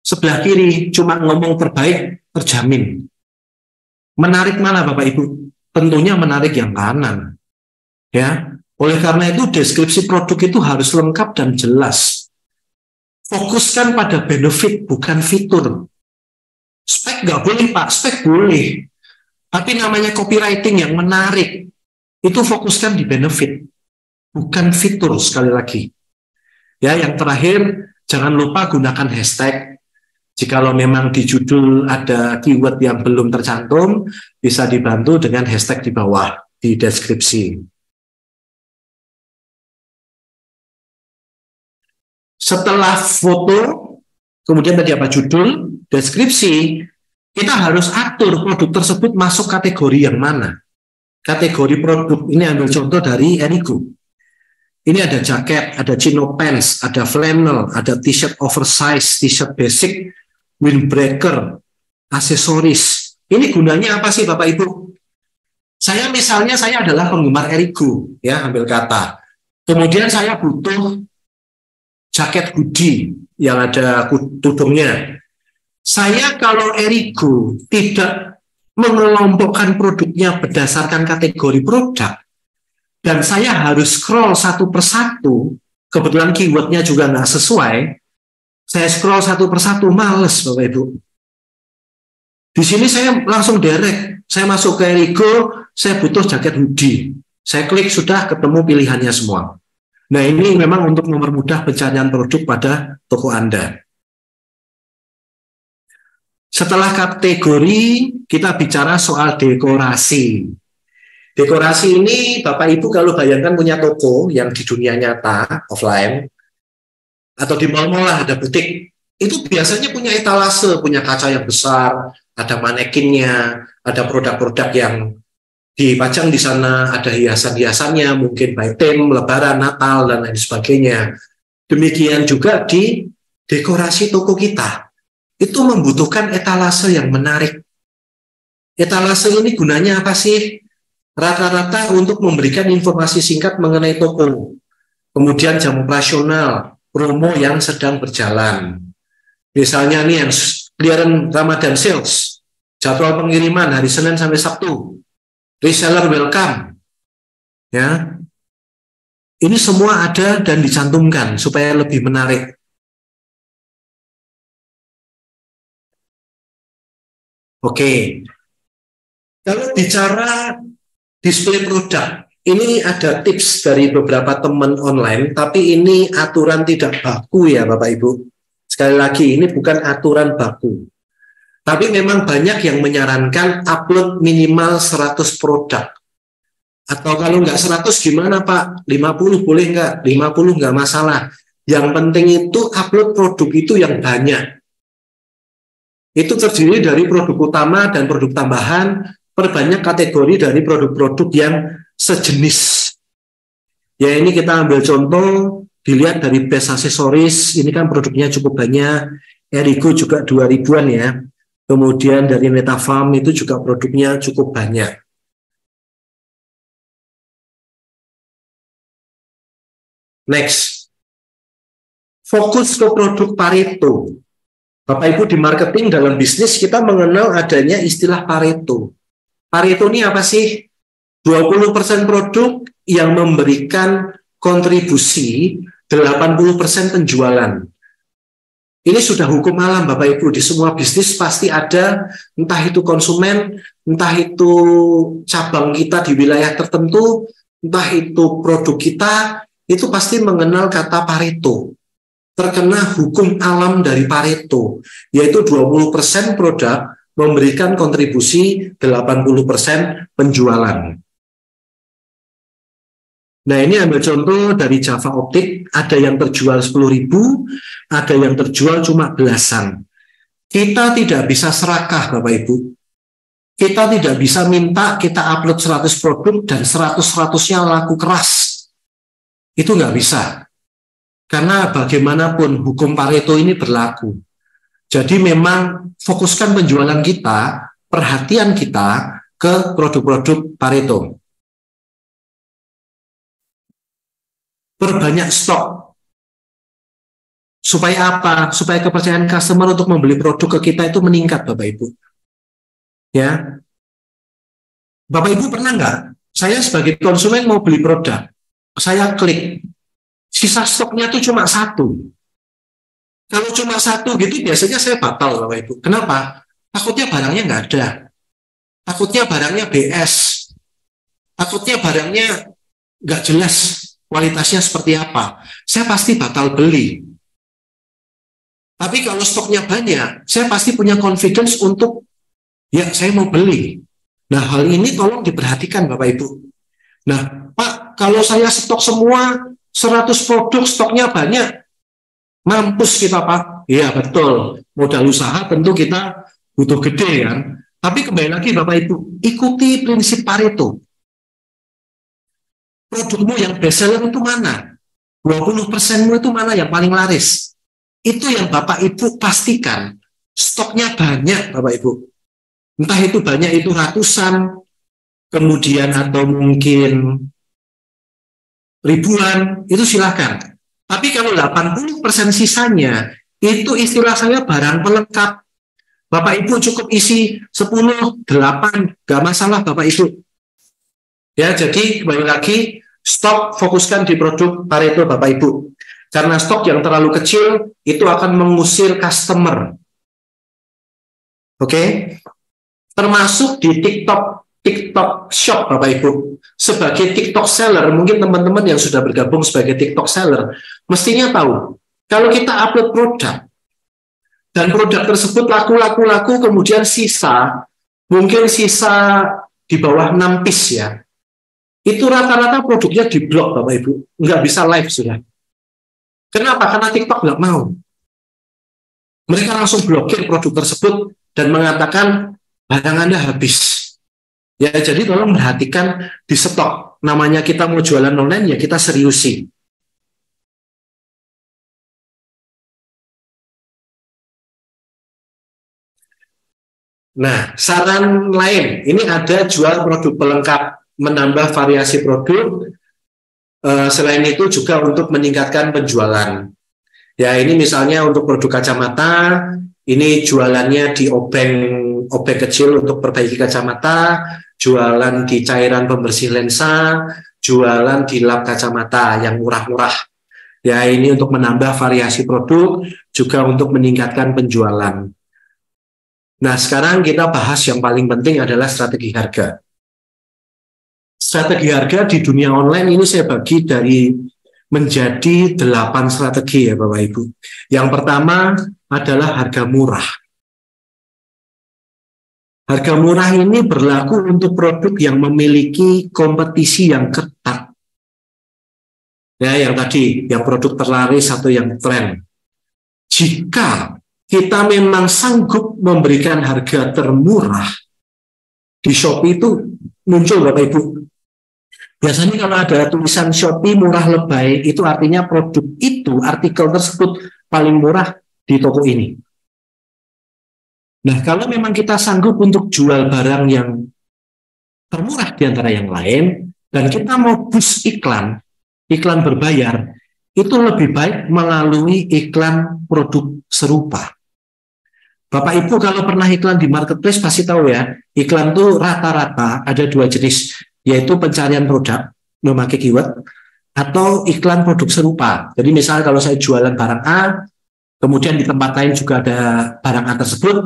sebelah kiri, cuma ngomong terbaik, terjamin. Menarik mana Bapak Ibu? Tentunya menarik yang kanan. Ya, oleh karena itu deskripsi produk itu harus lengkap dan jelas. Fokuskan pada benefit, bukan fitur. Spek nggak boleh Pak, spek boleh. Tapi namanya copywriting yang menarik, itu fokuskan di benefit, bukan fitur sekali lagi. Ya, yang terakhir, jangan lupa gunakan hashtag. Jikalau memang di judul ada keyword yang belum tercantum, bisa dibantu dengan hashtag di bawah, di deskripsi. Setelah foto, kemudian tadi apa judul, deskripsi, kita harus atur produk tersebut masuk kategori yang mana. Kategori produk, ini ambil contoh dari Erigo. Ini ada jaket, ada chino pants, ada flannel, ada t-shirt oversize, t-shirt basic, windbreaker, aksesoris. Ini gunanya apa sih Bapak Ibu? Saya misalnya, saya adalah penggemar Erigo, ya ambil kata. Kemudian saya butuh jaket hoodie yang ada tudungnya. Saya kalau Erigo tidak mengelompokkan produknya berdasarkan kategori produk, dan saya harus scroll satu persatu, kebetulan keywordnya juga nggak sesuai, saya scroll satu persatu, males Bapak Ibu. Di sini saya langsung direct, saya masuk ke Erigo, saya butuh jaket hoodie. Saya klik sudah ketemu pilihannya semua. Nah ini memang untuk mempermudah pencarian produk pada toko Anda. Setelah kategori, kita bicara soal dekorasi. Dekorasi ini Bapak Ibu kalau bayangkan punya toko yang di dunia nyata, offline, atau di mal-mal ada butik, itu biasanya punya etalase, punya kaca yang besar, ada manekinnya, ada produk-produk yang dipajang di sana, ada hiasan-hiasannya, mungkin by theme, lebaran, Natal, dan lain sebagainya. Demikian juga di dekorasi toko kita. Itu membutuhkan etalase yang menarik. Etalase ini gunanya apa sih? Rata-rata untuk memberikan informasi singkat mengenai toko. Kemudian jam operasional, promo yang sedang berjalan. Misalnya nih yang clearance Ramadan sales, jadwal pengiriman hari Senin sampai Sabtu, reseller welcome. Ya. Ini semua ada dan dicantumkan supaya lebih menarik. Oke. Kalau bicara display produk, ini ada tips dari beberapa teman online, tapi ini aturan tidak baku ya Bapak Ibu. Sekali lagi, ini bukan aturan baku. Tapi memang banyak yang menyarankan upload minimal 100 produk. Atau kalau nggak 100 gimana Pak? 50 boleh nggak? 50 nggak masalah. Yang penting itu upload produk itu yang banyak. Itu terdiri dari produk utama dan produk tambahan, perbanyak kategori dari produk-produk yang sejenis. Ya ini kita ambil contoh, dilihat dari base aksesoris, ini kan produknya cukup banyak, Erigo juga 2000-an ya. Kemudian dari Metafarm itu juga produknya cukup banyak. Next, fokus ke produk Pareto. Bapak Ibu di marketing dalam bisnis kita mengenal adanya istilah Pareto. Pareto ini apa sih? 20% produk yang memberikan kontribusi 80% penjualan. Ini sudah hukum alam Bapak Ibu, di semua bisnis pasti ada, entah itu konsumen, entah itu cabang kita di wilayah tertentu, entah itu produk kita, itu pasti mengenal kata Pareto. Terkena hukum alam dari Pareto, yaitu 20% produk memberikan kontribusi 80% penjualan. Nah ini ambil contoh dari Java Optik, ada yang terjual 10.000, ada yang terjual cuma belasan. Kita tidak bisa serakah Bapak Ibu. Kita tidak bisa minta kita upload 100 produk dan 100-100-nya laku keras. Itu nggak bisa. Karena bagaimanapun hukum Pareto ini berlaku. Jadi memang fokuskan penjualan kita, perhatian kita ke produk-produk Pareto. Perbanyak stok. Supaya apa? Supaya kepercayaan customer untuk membeli produk ke kita itu meningkat, Bapak Ibu. Ya, Bapak Ibu pernah nggak? Saya sebagai konsumen mau beli produk, saya klik, sisa stoknya itu cuma satu. Kalau cuma satu gitu, biasanya saya batal, Bapak Ibu. Kenapa? Takutnya barangnya nggak ada. Takutnya barangnya BS. Takutnya barangnya nggak jelas kualitasnya seperti apa. Saya pasti batal beli. Tapi kalau stoknya banyak, saya pasti punya confidence untuk, ya saya mau beli. Nah, hal ini tolong diperhatikan Bapak Ibu. Nah, Pak, kalau saya stok semua 100 produk, stoknya banyak, mampus kita Pak. Iya betul, modal usaha tentu kita butuh gede kan. Tapi kembali lagi Bapak Ibu, ikuti prinsip Pareto. Produkmu yang best seller itu mana? 20%mu itu mana yang paling laris? Itu yang Bapak Ibu pastikan. Stoknya banyak Bapak Ibu. Entah itu banyak itu ratusan, kemudian atau mungkin ribuan, itu silakan. Tapi kalau 80% sisanya, itu istilah saya barang pelengkap. Bapak Ibu cukup isi 10, 8, gak masalah Bapak Ibu. Ya, jadi kembali lagi, stok fokuskan di produk Pareto Bapak Ibu. Karena stok yang terlalu kecil, itu akan mengusir customer. Oke? Termasuk di TikTok Shop Bapak Ibu. Sebagai TikTok seller, mungkin teman-teman yang sudah bergabung sebagai TikTok seller, mestinya tahu, kalau kita upload produk, dan produk tersebut laku, kemudian mungkin sisa di bawah 6 piece ya, itu rata-rata produknya di-blok Bapak Ibu, nggak bisa live sudah. Kenapa? Karena TikTok nggak mau. Mereka langsung blokir produk tersebut dan mengatakan barang Anda habis. Ya, jadi tolong perhatikan di stok. Namanya kita mau jualan online, ya kita seriusi. Nah, saran lain, ini ada jual produk pelengkap, menambah variasi produk. Selain itu juga untuk meningkatkan penjualan. Ya, ini misalnya untuk produk kacamata, ini jualannya di obeng kecil untuk perbaiki kacamata, jualan di cairan pembersih lensa, jualan di lap kacamata yang murah-murah. Ya, ini untuk menambah variasi produk, juga untuk meningkatkan penjualan. Nah, sekarang kita bahas yang paling penting adalah strategi harga. Strategi harga di dunia online ini saya bagi menjadi 8 strategi ya Bapak Ibu. Yang pertama adalah harga murah. Harga murah ini berlaku untuk produk yang memiliki kompetisi yang ketat. Ya, yang tadi, yang produk terlaris atau yang tren. Jika kita memang sanggup memberikan harga termurah, di Shopee itu muncul Bapak Ibu. Biasanya kalau ada tulisan Shopee murah lebay, itu artinya produk itu, artikel tersebut paling murah di toko ini. Nah, kalau memang kita sanggup untuk jual barang yang termurah di antara yang lain, dan kita mau boost iklan berbayar, itu lebih baik melalui iklan produk serupa. Bapak Ibu kalau pernah iklan di marketplace pasti tahu ya, iklan itu rata-rata ada 2 jenis, yaitu pencarian produk, memakai keyword, atau iklan produk serupa. Jadi misalnya kalau saya jualan barang A, kemudian di tempat lain juga ada barang A tersebut,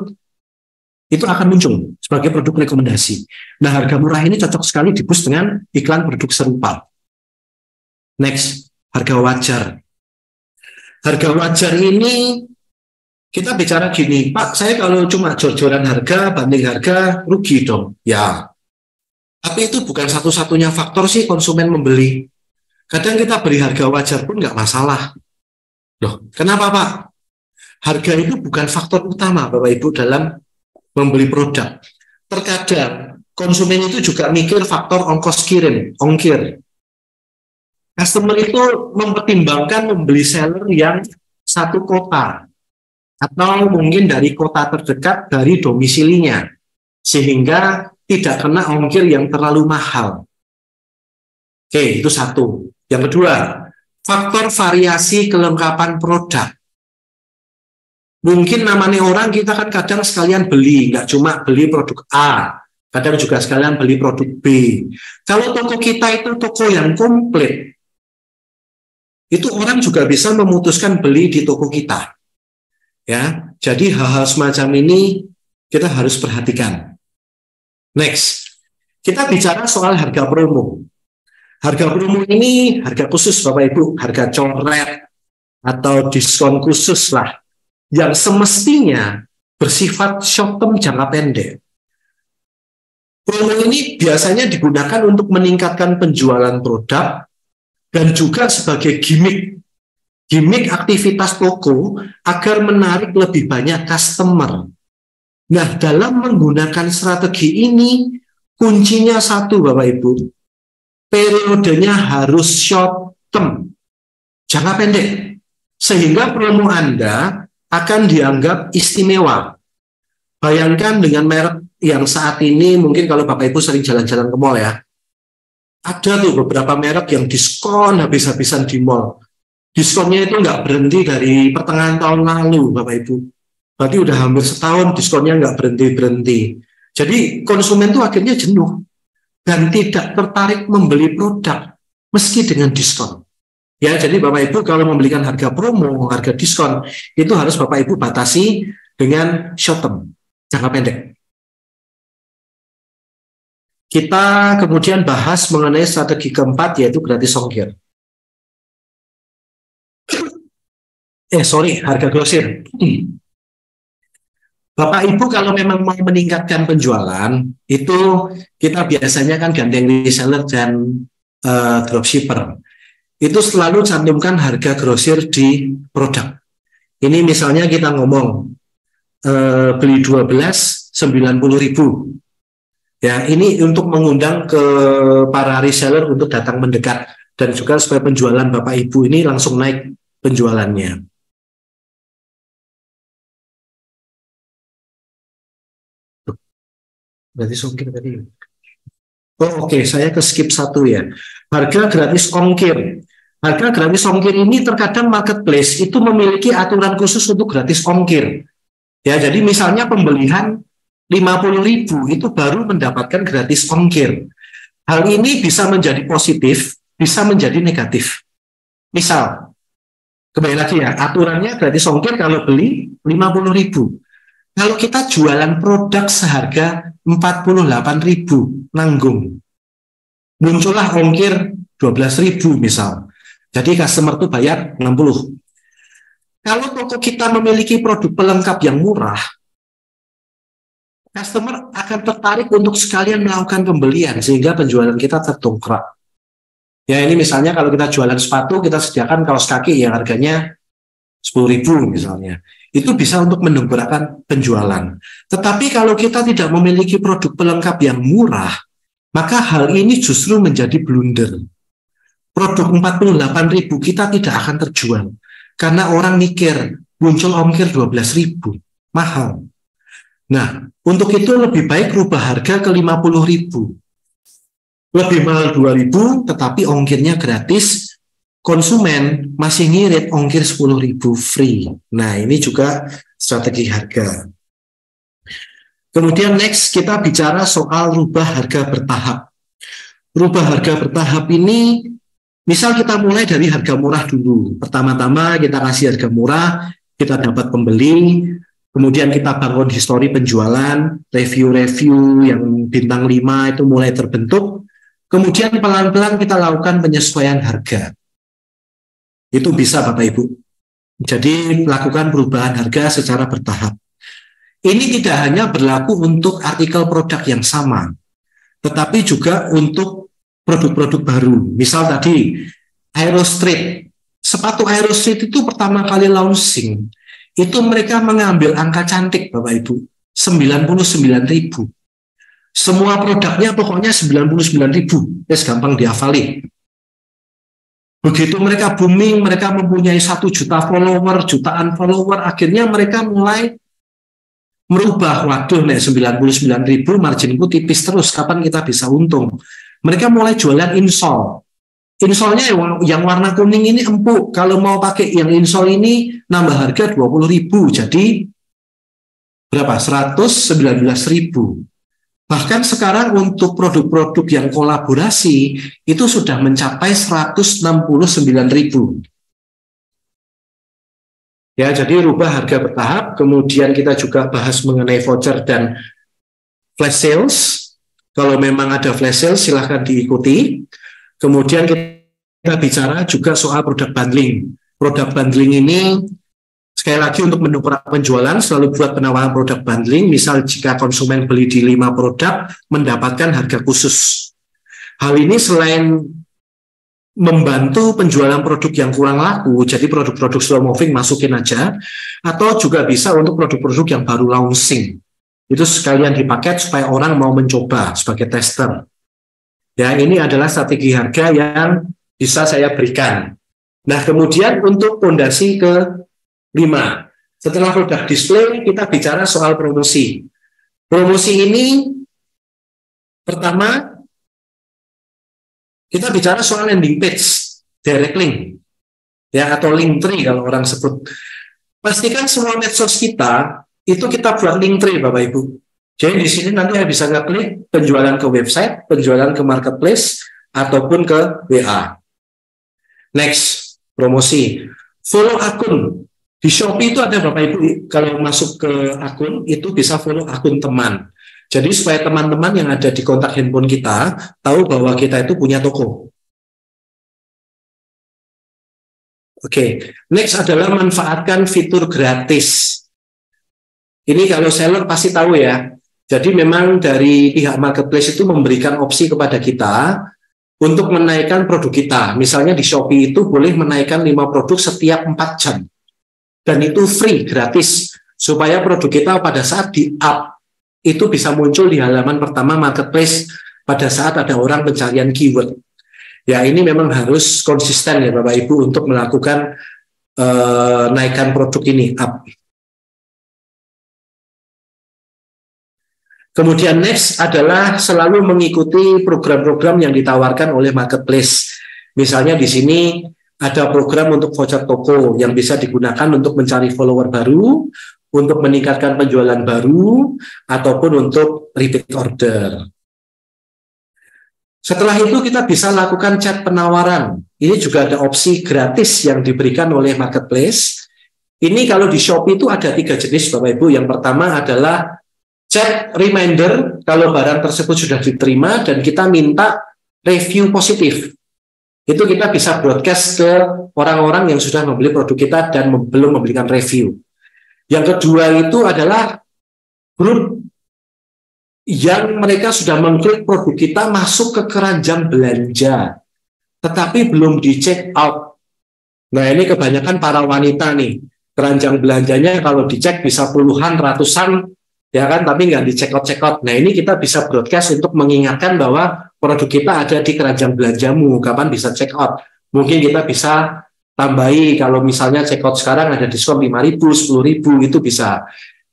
itu akan muncul sebagai produk rekomendasi. Nah, harga murah ini cocok sekali di-boost dengan iklan produk serupa. Next, harga wajar. Harga wajar ini, kita bicara gini, Pak, saya kalau cuma jor-joran harga, banding harga, rugi dong. Ya, tapi itu bukan satu-satunya faktor sih konsumen membeli. Kadang kita beli harga wajar pun nggak masalah. Loh, kenapa Pak? Harga itu bukan faktor utama Bapak Ibu dalam membeli produk. terkadang konsumen itu juga mikir faktor ongkos kirim, ongkir. Customer itu mempertimbangkan membeli seller yang satu kota atau mungkin dari kota terdekat dari domisilinya, sehingga tidak kena ongkir yang terlalu mahal. Oke, itu satu. Yang kedua, faktor variasi kelengkapan produk. Mungkin namanya orang kita kan kadang sekalian beli, nggak cuma beli produk A, kadang juga sekalian beli produk B. Kalau toko kita itu toko yang komplit, itu orang juga bisa memutuskan beli di toko kita. Ya, jadi hal-hal semacam ini kita harus perhatikan. Next, kita bicara soal harga promo. Harga promo ini harga khusus Bapak Ibu, harga coret atau diskon khusus lah, yang semestinya bersifat short term jangka pendek. Promo ini biasanya digunakan untuk meningkatkan penjualan produk dan juga sebagai gimmick aktivitas toko agar menarik lebih banyak customer. Nah, dalam menggunakan strategi ini, kuncinya satu Bapak Ibu, periodenya harus short term, jangka pendek, sehingga promo Anda akan dianggap istimewa. Bayangkan dengan merek yang saat ini, mungkin kalau Bapak Ibu sering jalan-jalan ke mall ya, ada tuh beberapa merek yang diskon habis-habisan di mall. Diskonnya itu nggak berhenti dari pertengahan tahun lalu, Bapak Ibu. Berarti udah hampir setahun diskonnya nggak berhenti-berhenti. Jadi konsumen tuh akhirnya jenuh dan tidak tertarik membeli produk meski dengan diskon. Ya, jadi Bapak Ibu kalau membelikan harga promo, harga diskon, itu harus Bapak Ibu batasi dengan short term, jangka pendek. Kita kemudian bahas mengenai strategi keempat, yaitu gratis ongkir. Harga grosir. Bapak Ibu kalau memang mau meningkatkan penjualan, itu kita biasanya kan gandeng reseller dan dropshipper. Itu selalu cantumkan harga grosir di produk. Ini misalnya kita ngomong beli 12 90.000. Ya, ini untuk mengundang ke para reseller untuk datang mendekat dan juga supaya penjualan Bapak Ibu ini langsung naik penjualannya. Berarti ongkir tadi. Oke, saya ke skip satu ya. Harga gratis ongkir. Harga gratis ongkir ini terkadang marketplace itu memiliki aturan khusus untuk gratis ongkir. Ya, jadi misalnya pembelian 50.000 itu baru mendapatkan gratis ongkir. Hal ini bisa menjadi positif, bisa menjadi negatif. Misal, kembali lagi ya, aturannya gratis ongkir kalau beli 50.000. Kalau kita jualan produk seharga 48.000 nanggung, muncullah ongkir 12.000 misal. Jadi customer tuh bayar 60. Kalau toko kita memiliki produk pelengkap yang murah, customer akan tertarik untuk sekalian melakukan pembelian sehingga penjualan kita terdongkrak. Ya, ini misalnya kalau kita jualan sepatu, kita sediakan kaos kaki yang harganya 10.000 misalnya. Itu bisa untuk mendongkrakkan penjualan. Tetapi kalau kita tidak memiliki produk pelengkap yang murah, maka hal ini justru menjadi blunder. Produk 48.000 kita tidak akan terjual karena orang mikir muncul ongkir 12.000, mahal. Nah, untuk itu lebih baik rubah harga ke 50.000. Lebih mahal 2.000 tetapi ongkirnya gratis, konsumen masih ngirit ongkir 10.000 free. Nah, ini juga strategi harga. Kemudian next kita bicara soal rubah harga bertahap. Rubah harga bertahap ini, misal kita mulai dari harga murah dulu. Pertama-tama kita kasih harga murah, kita dapat pembeli, kemudian kita bangun histori penjualan, review-review yang bintang 5 itu mulai terbentuk, kemudian pelan-pelan kita lakukan penyesuaian harga. Itu bisa Bapak Ibu. Jadi lakukan perubahan harga secara bertahap. Ini tidak hanya berlaku untuk artikel produk yang sama, tetapi juga untuk produk-produk baru. Misal tadi Aerostreet, sepatu Aerostreet itu pertama kali launching, itu mereka mengambil angka cantik Bapak Ibu, 99.000. Semua produknya pokoknya 99.000, gampang dihafali. Begitu mereka booming, mereka mempunyai 1 juta follower, jutaan follower, akhirnya mereka mulai merubah, waduh, 99.000 marginku tipis terus, kapan kita bisa untung? Mereka mulai jualan insol. Insolnya yang warna kuning ini empuk, kalau mau pakai yang insol ini nambah harga 20.000, jadi berapa? 119.000. Bahkan sekarang untuk produk-produk yang kolaborasi itu sudah mencapai 169.000. Ya, jadi rubah harga bertahap. Kemudian kita juga bahas mengenai voucher dan flash sales. Kalau memang ada flash sales silahkan diikuti. Kemudian kita bicara juga soal produk bundling. Produk bundling ini sekali lagi untuk mendongkrak penjualan selalu buat penawaran produk bundling. Misal jika konsumen beli di 5 produk mendapatkan harga khusus. Hal ini selain membantu penjualan produk yang kurang laku, jadi produk-produk slow moving masukin aja, atau juga bisa untuk produk-produk yang baru launching. Itu sekalian dipakai supaya orang mau mencoba sebagai tester. Ya, ini adalah strategi harga yang bisa saya berikan. Nah, kemudian untuk fondasi ke 5. Setelah produk display, kita bicara soal promosi. Promosi ini, pertama, kita bicara soal landing page, direct link, ya, atau link tree kalau orang sebut. Pastikan semua medsos kita, itu kita buat link tree, Bapak Ibu. Jadi di sini nanti bisa ngeklik penjualan ke website, penjualan ke marketplace, ataupun ke WA. Next, promosi. Follow akun. Di Shopee itu ada Bapak Ibu, kalau masuk ke akun, itu bisa follow akun teman. Jadi supaya teman-teman yang ada di kontak handphone kita, tahu bahwa kita itu punya toko. Oke, next adalah manfaatkan fitur gratis. Ini kalau seller pasti tahu ya. Jadi memang dari pihak marketplace itu memberikan opsi kepada kita untuk menaikkan produk kita. Misalnya di Shopee itu boleh menaikkan 5 produk setiap 4 jam. Dan itu free, gratis, supaya produk kita pada saat di-up, itu bisa muncul di halaman pertama marketplace pada saat ada orang pencarian keyword. Ya, ini memang harus konsisten ya Bapak Ibu untuk melakukan naikkan produk ini up. Kemudian next adalah selalu mengikuti program-program yang ditawarkan oleh marketplace. Misalnya di sini ada program untuk voucher toko yang bisa digunakan untuk mencari follower baru, untuk meningkatkan penjualan baru, ataupun untuk repeat order. Setelah itu kita bisa lakukan chat penawaran. Ini juga ada opsi gratis yang diberikan oleh marketplace. Ini kalau di Shopee itu ada 3 jenis Bapak Ibu. Yang pertama adalah chat reminder kalau barang tersebut sudah diterima dan kita minta review positif. Itu kita bisa broadcast ke orang-orang yang sudah membeli produk kita dan belum memberikan review. Yang kedua itu adalah grup yang mereka sudah mengklik produk kita masuk ke keranjang belanja, tetapi belum di check out. Nah, ini kebanyakan para wanita nih, keranjang belanjanya kalau dicek bisa puluhan, ratusan, ya kan, tapi nggak di check out. Nah, ini kita bisa broadcast untuk mengingatkan bahwa produk kita ada di keranjang belanjamu, kapan bisa check out. Mungkin kita bisa tambahi kalau misalnya check out sekarang ada diskon 5.000, 10.000, itu bisa.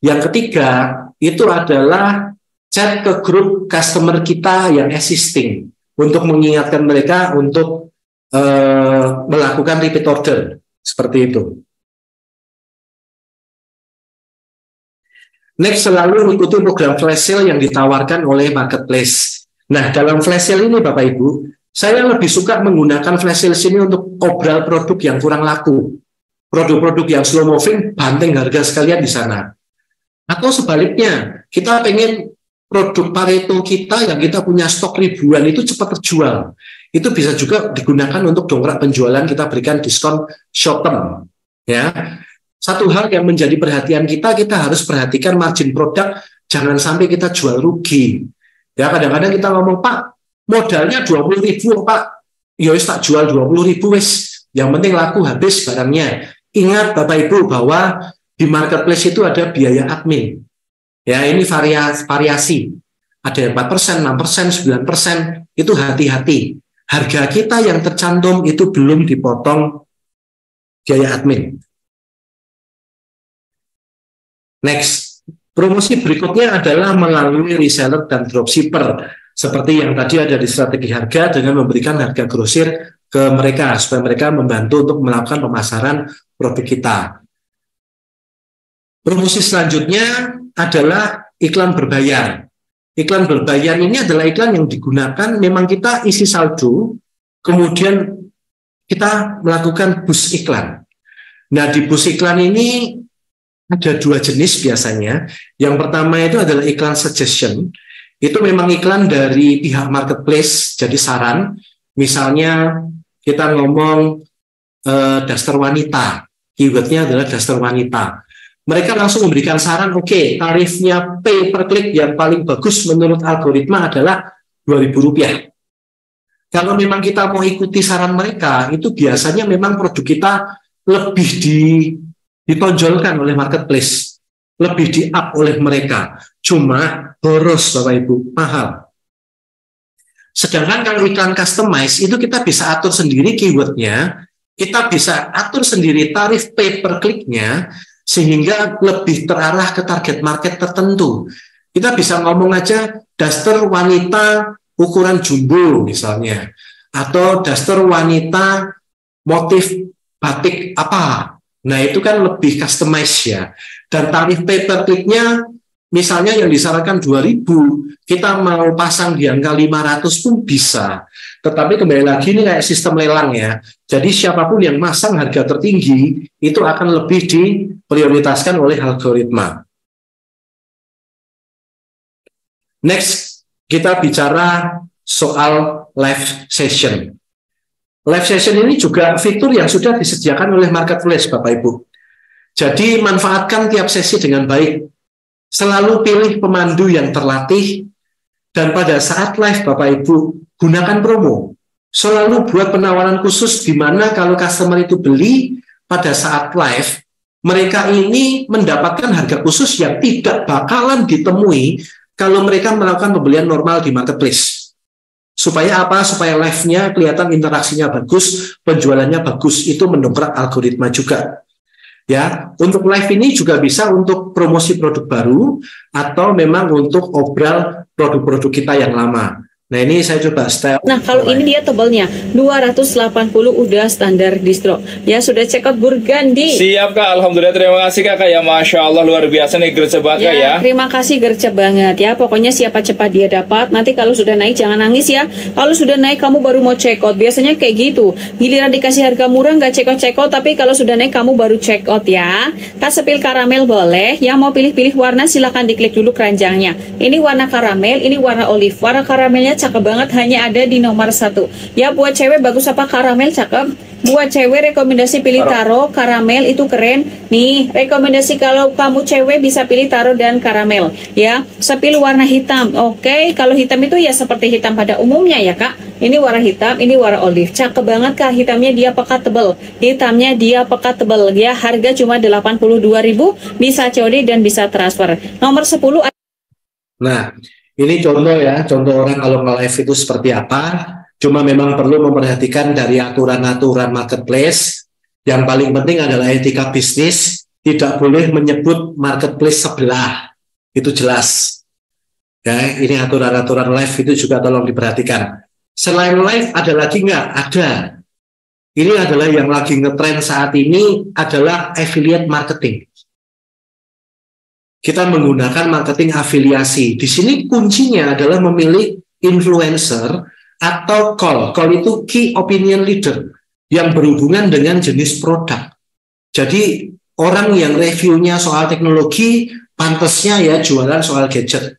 Yang ketiga itu adalah chat ke grup customer kita yang existing untuk mengingatkan mereka untuk melakukan repeat order seperti itu. Next, selalu mengikuti program flash sale yang ditawarkan oleh marketplace. Nah, dalam flash sale ini Bapak Ibu, saya lebih suka menggunakan flash sale ini untuk obral produk yang kurang laku. Produk-produk yang slow moving, banting harga sekalian di sana. Atau sebaliknya, kita pengen produk Pareto kita yang kita punya stok ribuan itu cepat terjual. Itu bisa juga digunakan untuk dongkrak penjualan, kita berikan diskon short term. Ya. Satu hal yang menjadi perhatian kita harus perhatikan margin produk, jangan sampai kita jual rugi. Ya, kadang-kadang kita ngomong, Pak, modalnya 20.000, Pak. Ya wis tak jual 20.000 wis. Yang penting laku habis barangnya. Ingat Bapak Ibu bahwa di marketplace itu ada biaya admin. Ya, ini variasi. ada yang 4%, 6%, 9%, itu hati-hati. Harga kita yang tercantum itu belum dipotong biaya admin. Next, promosi berikutnya adalah melalui reseller dan dropshipper. Seperti yang tadi ada di strategi harga dengan memberikan harga grosir ke mereka supaya mereka membantu untuk melakukan pemasaran produk kita. Promosi selanjutnya adalah iklan berbayar. Iklan berbayar ini adalah iklan yang digunakan memang kita isi saldo, kemudian kita melakukan boost iklan. Nah, di boost iklan ini ada dua jenis biasanya. Yang pertama itu adalah iklan suggestion. Itu memang iklan dari pihak marketplace, jadi saran. Misalnya kita ngomong daster wanita, keywordnya adalah daster wanita. Mereka langsung memberikan saran, oke, tarifnya pay per click yang paling bagus menurut algoritma adalah Rp2.000. Kalau memang kita mau ikuti saran mereka, itu biasanya memang produk kita lebih ditonjolkan oleh marketplace, lebih di-up oleh mereka. Cuma boros Bapak Ibu, mahal. Sedangkan kalau iklan customize itu kita bisa atur sendiri keywordnya, kita bisa atur sendiri tarif pay per click-nya, sehingga lebih terarah ke target market tertentu. Kita bisa ngomong aja daster wanita ukuran jumbo misalnya, atau daster wanita motif batik apa. Nah itu kan lebih customize ya. Dan tarif pay per click-nya misalnya yang disarankan 2.000, kita mau pasang di angka 500 pun bisa. Tetapi kembali lagi ini kayak sistem lelang ya. Jadi siapapun yang masang harga tertinggi itu akan lebih diprioritaskan oleh algoritma. Next, kita bicara soal live session. Live session ini juga fitur yang sudah disediakan oleh marketplace Bapak Ibu. Jadi manfaatkan tiap sesi dengan baik. Selalu pilih pemandu yang terlatih, dan pada saat live Bapak Ibu gunakan promo. Selalu buat penawaran khusus di mana kalau customer itu beli pada saat live, mereka ini mendapatkan harga khusus yang tidak bakalan ditemui kalau mereka melakukan pembelian normal di marketplace. Supaya apa? Supaya live-nya kelihatan interaksinya bagus, penjualannya bagus, itu mendongkrak algoritma juga. Ya, untuk live ini juga bisa untuk promosi produk baru atau memang untuk obral produk-produk kita yang lama. Nah ini saya coba style. Nah kalau ini dia tebalnya 280 udah standar distro. Ya sudah check out Burgundy. Siap Kak, Alhamdulillah, terima kasih Kak ya, Masya Allah luar biasa nih gercep banget ya. Terima kasih gercep banget ya. Pokoknya siapa cepat dia dapat. Nanti kalau sudah naik jangan nangis ya. Kalau sudah naik kamu baru mau check out. Biasanya kayak gitu. Giliran dikasih harga murah nggak check out, tapi kalau sudah naik kamu baru check out ya. Kak sepil karamel boleh. Yang mau pilih-pilih warna silahkan diklik dulu keranjangnya. Ini warna karamel, ini warna olive. Warna karamelnya cakep banget, hanya ada di nomor 1 ya. Buat cewek bagus apa karamel cakep. Buat cewek rekomendasi pilih taro, karamel itu keren nih. Rekomendasi kalau kamu cewek bisa pilih taro dan karamel ya. Sepil warna hitam. Oke, kalau hitam itu ya seperti hitam pada umumnya ya Kak. Ini warna hitam, ini warna olive. Cakep banget Kak, hitamnya dia pekat tebel. Hitamnya dia pekat tebel ya. Harga cuma 82.000, bisa COD dan bisa transfer. Nomor 10. Nah, ini contoh ya, contoh orang kalau nge-live itu seperti apa. Cuma memang perlu memperhatikan dari aturan-aturan marketplace. Yang paling penting adalah etika bisnis. Tidak boleh menyebut marketplace sebelah. Itu jelas. Ya, ini aturan-aturan live itu juga tolong diperhatikan. Selain live ada lagi nggak? Ada. Ini adalah yang lagi ngetrend saat ini adalah affiliate marketing. Kita menggunakan marketing afiliasi. Di sini kuncinya adalah memilih influencer atau call. Call itu key opinion leader yang berhubungan dengan jenis produk. Jadi orang yang reviewnya soal teknologi, pantasnya ya jualan soal gadget.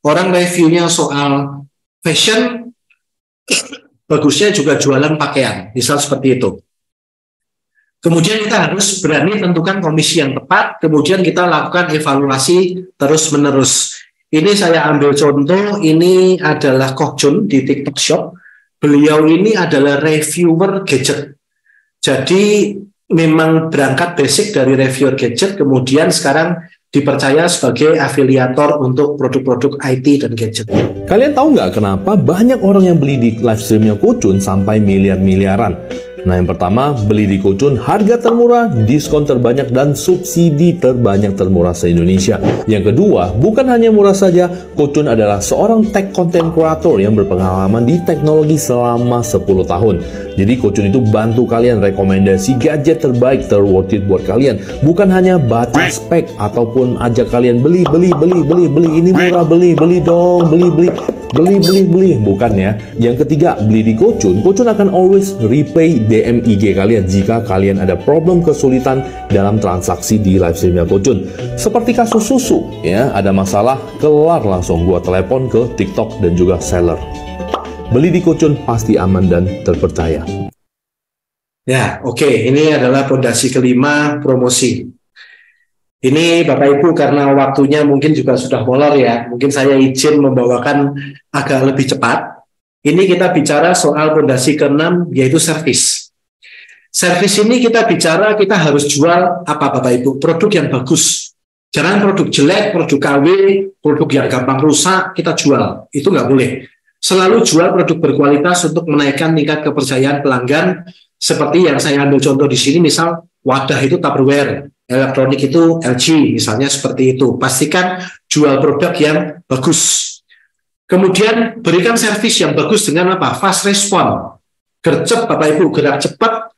Orang reviewnya soal fashion, bagusnya juga jualan pakaian. Misal seperti itu. Kemudian kita harus berani tentukan komisi yang tepat, kemudian kita lakukan evaluasi terus-menerus. Ini saya ambil contoh, ini adalah Koh Jun di TikTok Shop. Beliau ini adalah reviewer gadget. Jadi memang berangkat basic dari reviewer gadget, kemudian sekarang dipercaya sebagai afiliator untuk produk-produk IT dan gadget. Kalian tahu nggak kenapa banyak orang yang beli di live streamnya Kucun sampai miliar-miliaran? Nah, yang pertama, beli di Kucun harga termurah, diskon terbanyak, dan subsidi terbanyak termurah se-Indonesia. Yang kedua, bukan hanya murah saja, Kucun adalah seorang tech content creator yang berpengalaman di teknologi selama 10 tahun. Jadi Kucun itu bantu kalian rekomendasi gadget terbaik, terworth it buat kalian. Bukan hanya baca spek ataupun ajak kalian beli, ini murah, beli dong, beli. Bukan ya. Yang ketiga, beli di Kucun akan always replay DM IG kalian jika kalian ada problem kesulitan dalam transaksi di live streamnya Kucun. Seperti kasus susu, ya, ada masalah, kelar langsung gua telepon ke TikTok dan juga seller. Beli di Kucun pasti aman dan terpercaya. Ya, oke. Ini adalah fondasi kelima, promosi. Ini Bapak Ibu karena waktunya mungkin juga sudah molor ya, mungkin saya izin membawakan agak lebih cepat. Ini kita bicara soal fondasi ke-6 yaitu servis. Servis ini kita bicara kita harus jual apa Bapak Ibu? Produk yang bagus. Jangan produk jelek, produk KW, produk yang gampang rusak kita jual. Itu nggak boleh. Selalu jual produk berkualitas untuk menaikkan tingkat kepercayaan pelanggan. Seperti yang saya ambil contoh di sini, misal wadah itu Tupperware, elektronik itu LG, misalnya seperti itu. Pastikan jual produk yang bagus. Kemudian berikan servis yang bagus dengan apa? Fast respon. Gercep Bapak Ibu, gerak cepat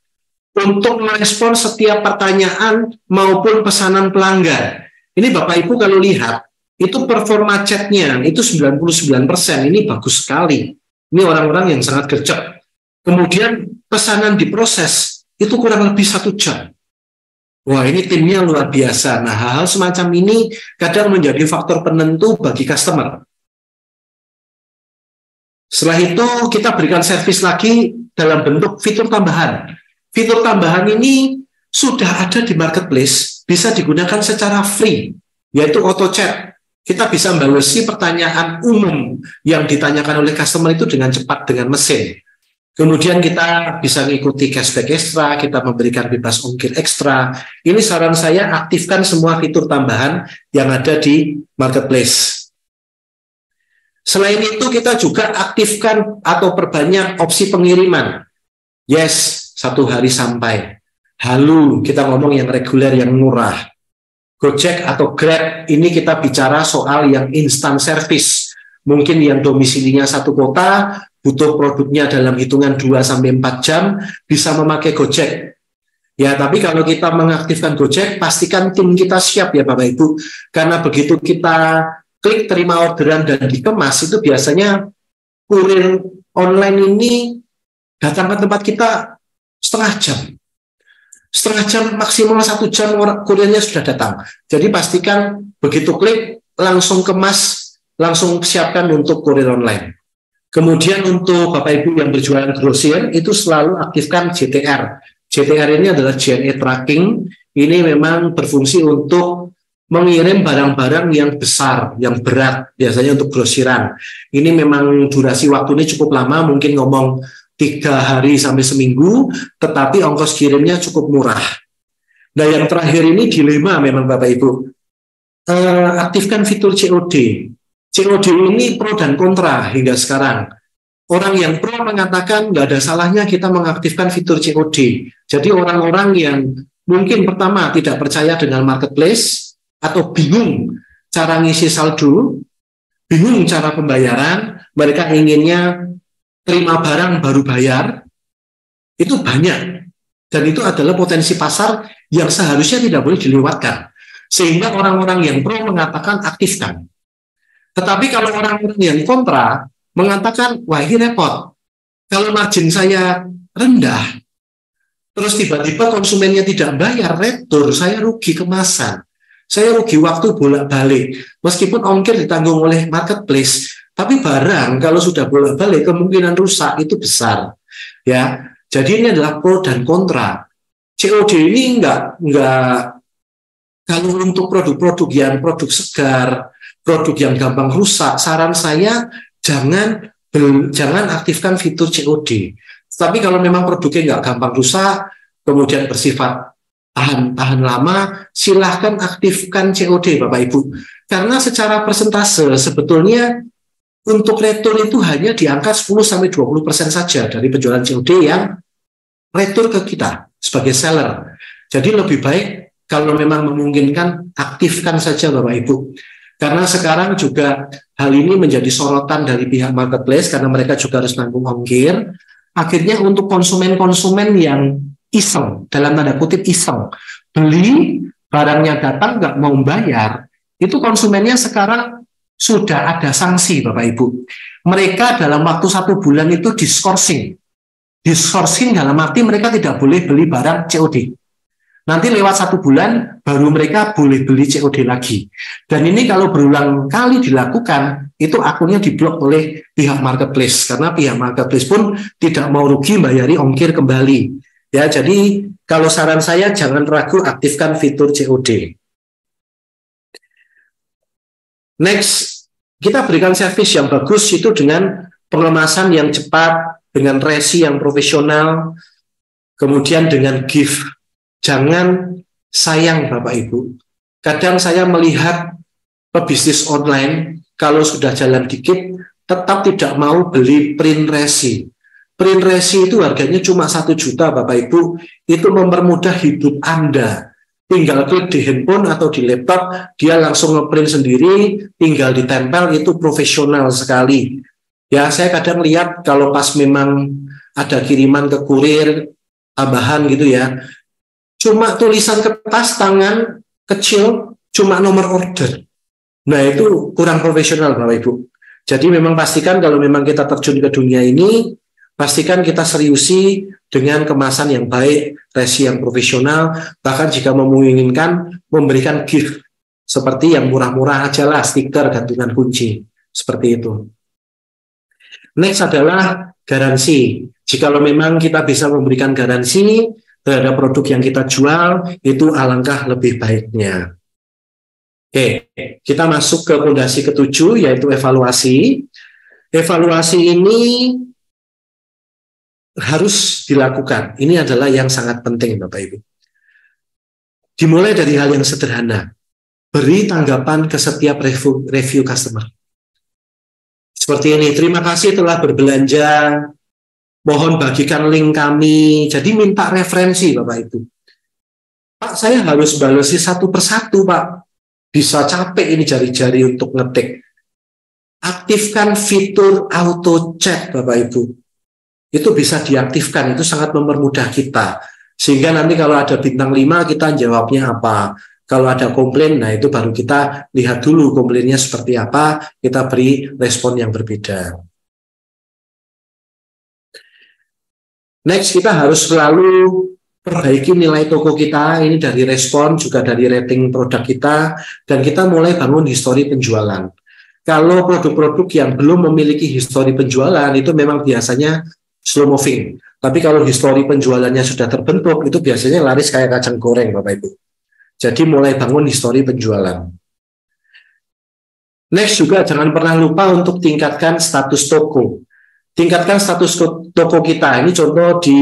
untuk merespon setiap pertanyaan maupun pesanan pelanggan. Ini Bapak Ibu kalau lihat, itu performa chatnya itu 99%, ini bagus sekali. Ini orang-orang yang sangat gercep. Kemudian pesanan diproses, itu kurang lebih 1 jam. Wah, ini timnya luar biasa. Nah, hal-hal semacam ini kadang menjadi faktor penentu bagi customer. Setelah itu, kita berikan servis lagi dalam bentuk fitur tambahan. Fitur tambahan ini sudah ada di marketplace, bisa digunakan secara free, yaitu auto chat. Kita bisa membalasi pertanyaan umum yang ditanyakan oleh customer itu dengan cepat dengan mesin. Kemudian kita bisa mengikuti cashback ekstra, kita memberikan bebas ongkir ekstra. Ini saran saya, aktifkan semua fitur tambahan yang ada di marketplace. Selain itu kita juga aktifkan atau perbanyak opsi pengiriman. Yes, 1 hari sampai. Halu, kita ngomong yang reguler, yang murah. Gojek atau Grab, ini kita bicara soal yang instant service. Mungkin yang domisilinya satu kota, butuh produknya dalam hitungan 2-4 jam, bisa memakai Gojek. Ya, tapi kalau kita mengaktifkan Gojek, pastikan tim kita siap ya Bapak Ibu. Karena begitu kita klik terima orderan dan dikemas, itu biasanya kurir online ini datang ke tempat kita setengah jam. Setengah jam, maksimal 1 jam kurirnya sudah datang. Jadi pastikan begitu klik, langsung kemas, langsung siapkan untuk kurir online. Kemudian untuk Bapak Ibu yang berjualan grosir, itu selalu aktifkan JTR. JTR ini adalah JNE Tracking. Ini memang berfungsi untuk mengirim barang-barang yang besar, yang berat, biasanya untuk grosiran. Ini memang durasi waktunya cukup lama, mungkin ngomong 3 hari sampai seminggu, tetapi ongkos kirimnya cukup murah. Nah, yang terakhir ini dilema memang Bapak Ibu. Aktifkan fitur COD. COD ini pro dan kontra hingga sekarang. Orang yang pro mengatakan nggak ada salahnya kita mengaktifkan fitur COD. Jadi orang-orang yang mungkin pertama tidak percaya dengan marketplace atau bingung cara ngisi saldo, bingung cara pembayaran, mereka inginnya terima barang baru bayar, itu banyak. Dan itu adalah potensi pasar yang seharusnya tidak boleh dilewatkan. Sehingga orang-orang yang pro mengatakan aktifkan. Tetapi kalau orang-orang yang kontra mengatakan, wah ini repot. Kalau margin saya rendah, terus tiba-tiba konsumennya tidak bayar, retur, saya rugi kemasan. Saya rugi waktu bolak-balik. Meskipun ongkir ditanggung oleh marketplace, tapi barang kalau sudah bolak-balik kemungkinan rusak itu besar. Ya, jadi ini adalah pro dan kontra. COD ini enggak kalau untuk produk-produk yang produk segar, produk yang gampang rusak, saran saya jangan aktifkan fitur COD. Tapi kalau memang produknya nggak gampang rusak, kemudian bersifat tahan lama, silahkan aktifkan COD Bapak Ibu. Karena secara persentase sebetulnya untuk retur itu hanya di angka 10-20% saja dari penjualan COD yang retur ke kita sebagai seller. Jadi lebih baik kalau memang memungkinkan aktifkan saja Bapak Ibu. Karena sekarang juga hal ini menjadi sorotan dari pihak marketplace karena mereka juga harus nanggung ongkir. Akhirnya untuk konsumen-konsumen yang iseng, dalam tanda kutip iseng, beli barangnya datang nggak mau bayar, itu konsumennya sekarang sudah ada sanksi Bapak Ibu. Mereka dalam waktu 1 bulan itu diskorsing. Diskorsing dalam arti mereka tidak boleh beli barang COD. Nanti lewat 1 bulan baru mereka boleh beli COD lagi. Dan ini kalau berulang kali dilakukan, itu akunnya diblok oleh pihak marketplace. Karena pihak marketplace pun tidak mau rugi bayari ongkir kembali. Ya, jadi kalau saran saya jangan ragu aktifkan fitur COD. Next, kita berikan servis yang bagus itu dengan pengemasan yang cepat, dengan resi yang profesional, kemudian dengan gift. Jangan sayang Bapak Ibu. Kadang saya melihat pebisnis online kalau sudah jalan dikit tetap tidak mau beli print resi. Print resi itu harganya cuma 1 juta Bapak Ibu. Itu mempermudah hidup Anda. Tinggal klik di handphone atau di laptop, dia langsung ngeprint sendiri, tinggal ditempel, itu profesional sekali. Ya, saya kadang lihat kalau pas memang ada kiriman ke kurir tambahan gitu ya, cuma tulisan kertas tangan kecil, cuma nomor order. Nah, itu kurang profesional Bapak Ibu. Jadi memang pastikan kalau memang kita terjun ke dunia ini, pastikan kita seriusi dengan kemasan yang baik, resi yang profesional, bahkan jika memungkinkan memberikan gift seperti yang murah-murah aja lah, stiker, gantungan kunci, seperti itu. Next adalah garansi. Jikalau memang kita bisa memberikan garansi terhadap produk yang kita jual, itu alangkah lebih baiknya. Oke, kita masuk ke fondasi ke-7, yaitu evaluasi. Evaluasi ini harus dilakukan. Ini adalah yang sangat penting, Bapak Ibu. Dimulai dari hal yang sederhana. Beri tanggapan ke setiap review customer. Seperti ini, terima kasih telah berbelanja, mohon bagikan link kami. Jadi minta referensi Bapak Ibu. Pak, saya harus balesi 1 persatu Pak. Bisa capek ini jari-jari untuk ngetik. Aktifkan fitur auto chat Bapak Ibu. Itu bisa diaktifkan, itu sangat mempermudah kita. Sehingga nanti kalau ada bintang 5 kita jawabnya apa. Kalau ada komplain, nah itu baru kita lihat dulu komplainnya seperti apa, kita beri respon yang berbeda. Next, kita harus selalu perbaiki nilai toko kita, ini dari respon, juga dari rating produk kita, dan kita mulai bangun histori penjualan. Kalau produk-produk yang belum memiliki histori penjualan, itu memang biasanya slow moving. Tapi kalau histori penjualannya sudah terbentuk, itu biasanya laris kayak kacang goreng, Bapak Ibu. Jadi mulai bangun histori penjualan. Next juga jangan pernah lupa untuk tingkatkan status toko. Tingkatkan status toko kita. Ini contoh di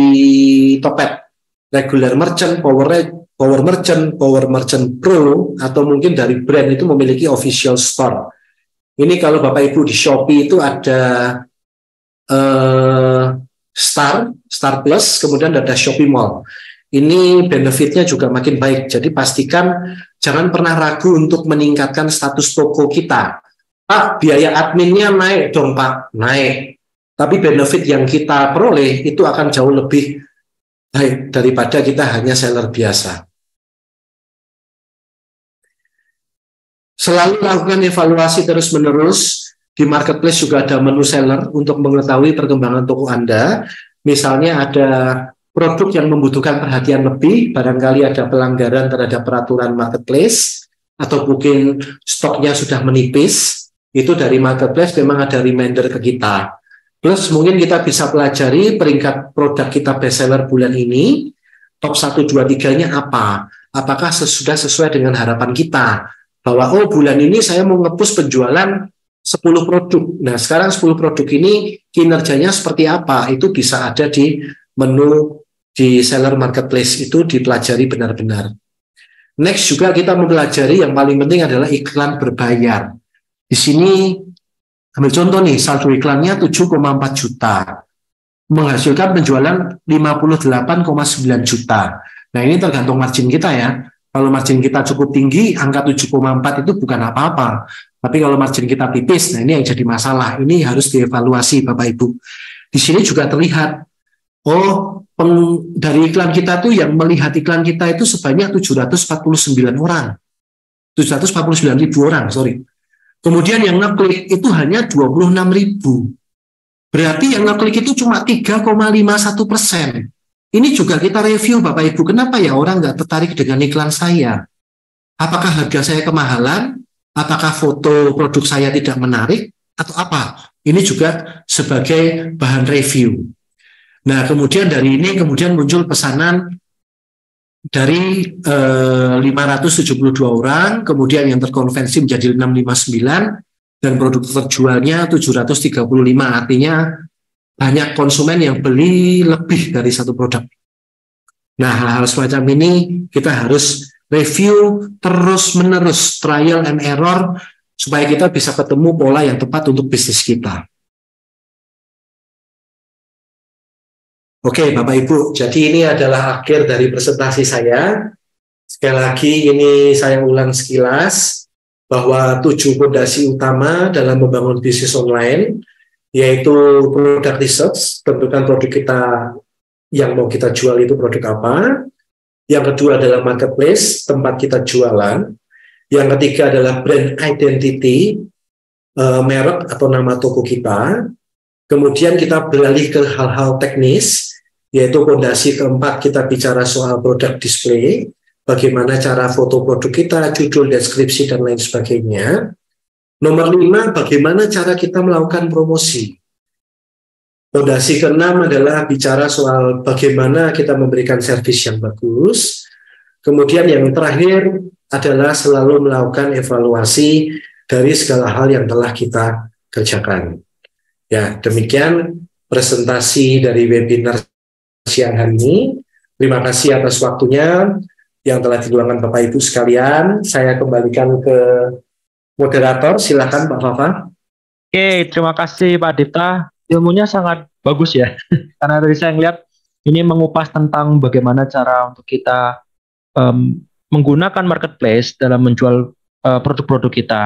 Topet. Regular merchant, power merchant pro, atau mungkin dari brand itu memiliki official store. Ini kalau Bapak Ibu di Shopee itu ada Star Plus, kemudian ada Shopee Mall. Ini benefitnya juga makin baik. Jadi pastikan jangan pernah ragu untuk meningkatkan status toko kita. Pak, biaya adminnya naik dong Pak, naik. Tapi benefit yang kita peroleh itu akan jauh lebih baik daripada kita hanya seller biasa. Selalu lakukan evaluasi terus-menerus. Di marketplace juga ada menu seller untuk mengetahui perkembangan toko Anda. Misalnya ada produk yang membutuhkan perhatian lebih, barangkali ada pelanggaran terhadap peraturan marketplace, atau mungkin stoknya sudah menipis, itu dari marketplace memang ada reminder ke kita. Plus mungkin kita bisa pelajari peringkat produk kita bestseller bulan ini, top 1, 2, 3-nya apa? Apakah sudah sesuai dengan harapan kita? Bahwa oh bulan ini saya mau nge-push penjualan 10 produk. Nah sekarang 10 produk ini kinerjanya seperti apa? Itu bisa ada di menu di seller marketplace itu dipelajari benar-benar. Next juga kita mempelajari yang paling penting adalah iklan berbayar. Di sini ambil contoh nih, saldo iklannya 7,4 juta, menghasilkan penjualan 58,9 juta. Nah ini tergantung margin kita ya. Kalau margin kita cukup tinggi, angka 7,4 itu bukan apa-apa. Tapi kalau margin kita tipis, nah ini yang jadi masalah. Ini harus dievaluasi Bapak Ibu. Di sini juga terlihat, dari iklan kita tuh yang melihat iklan kita itu sebanyak 749 orang. 749.000 orang, sorry. Kemudian yang ngeklik itu hanya 26.000. Berarti yang ngeklik itu cuma 3,51%. Ini juga kita review Bapak Ibu, kenapa ya orang nggak tertarik dengan iklan saya? Apakah harga saya kemahalan? Apakah foto produk saya tidak menarik? Atau apa? Ini juga sebagai bahan review. Nah, kemudian dari ini kemudian muncul pesanan dari 572 orang, kemudian yang terkonversi menjadi 659, dan produk terjualnya 735, artinya banyak konsumen yang beli lebih dari satu produk. Nah, hal-hal semacam ini kita harus review terus-menerus, trial and error, supaya kita bisa ketemu pola yang tepat untuk bisnis kita. Oke, Bapak Ibu, jadi ini adalah akhir dari presentasi saya. Sekali lagi ini saya ulang sekilas bahwa 7 fondasi utama dalam membangun bisnis online, yaitu product research, tentukan produk kita yang mau kita jual itu produk apa. Yang kedua adalah marketplace, tempat kita jualan. Yang ketiga adalah brand identity, merek atau nama toko kita. Kemudian kita beralih ke hal-hal teknis, yaitu fondasi keempat kita bicara soal produk display, bagaimana cara foto produk kita, judul, deskripsi, dan lain sebagainya. Nomor 5, bagaimana cara kita melakukan promosi. Fondasi keenam adalah bicara soal bagaimana kita memberikan servis yang bagus. Kemudian yang terakhir adalah selalu melakukan evaluasi dari segala hal yang telah kita kerjakan. Ya, demikian presentasi dari webinar siang hari ini. Terima kasih atas waktunya yang telah diluangkan Bapak Ibu sekalian. Saya kembalikan ke moderator. Silakan Pak Fafa. Oke, terima kasih Pak Dipta. Ilmunya sangat bagus ya. Karena tadi saya lihat ini mengupas tentang bagaimana cara untuk kita menggunakan marketplace dalam menjual produk-produk kita.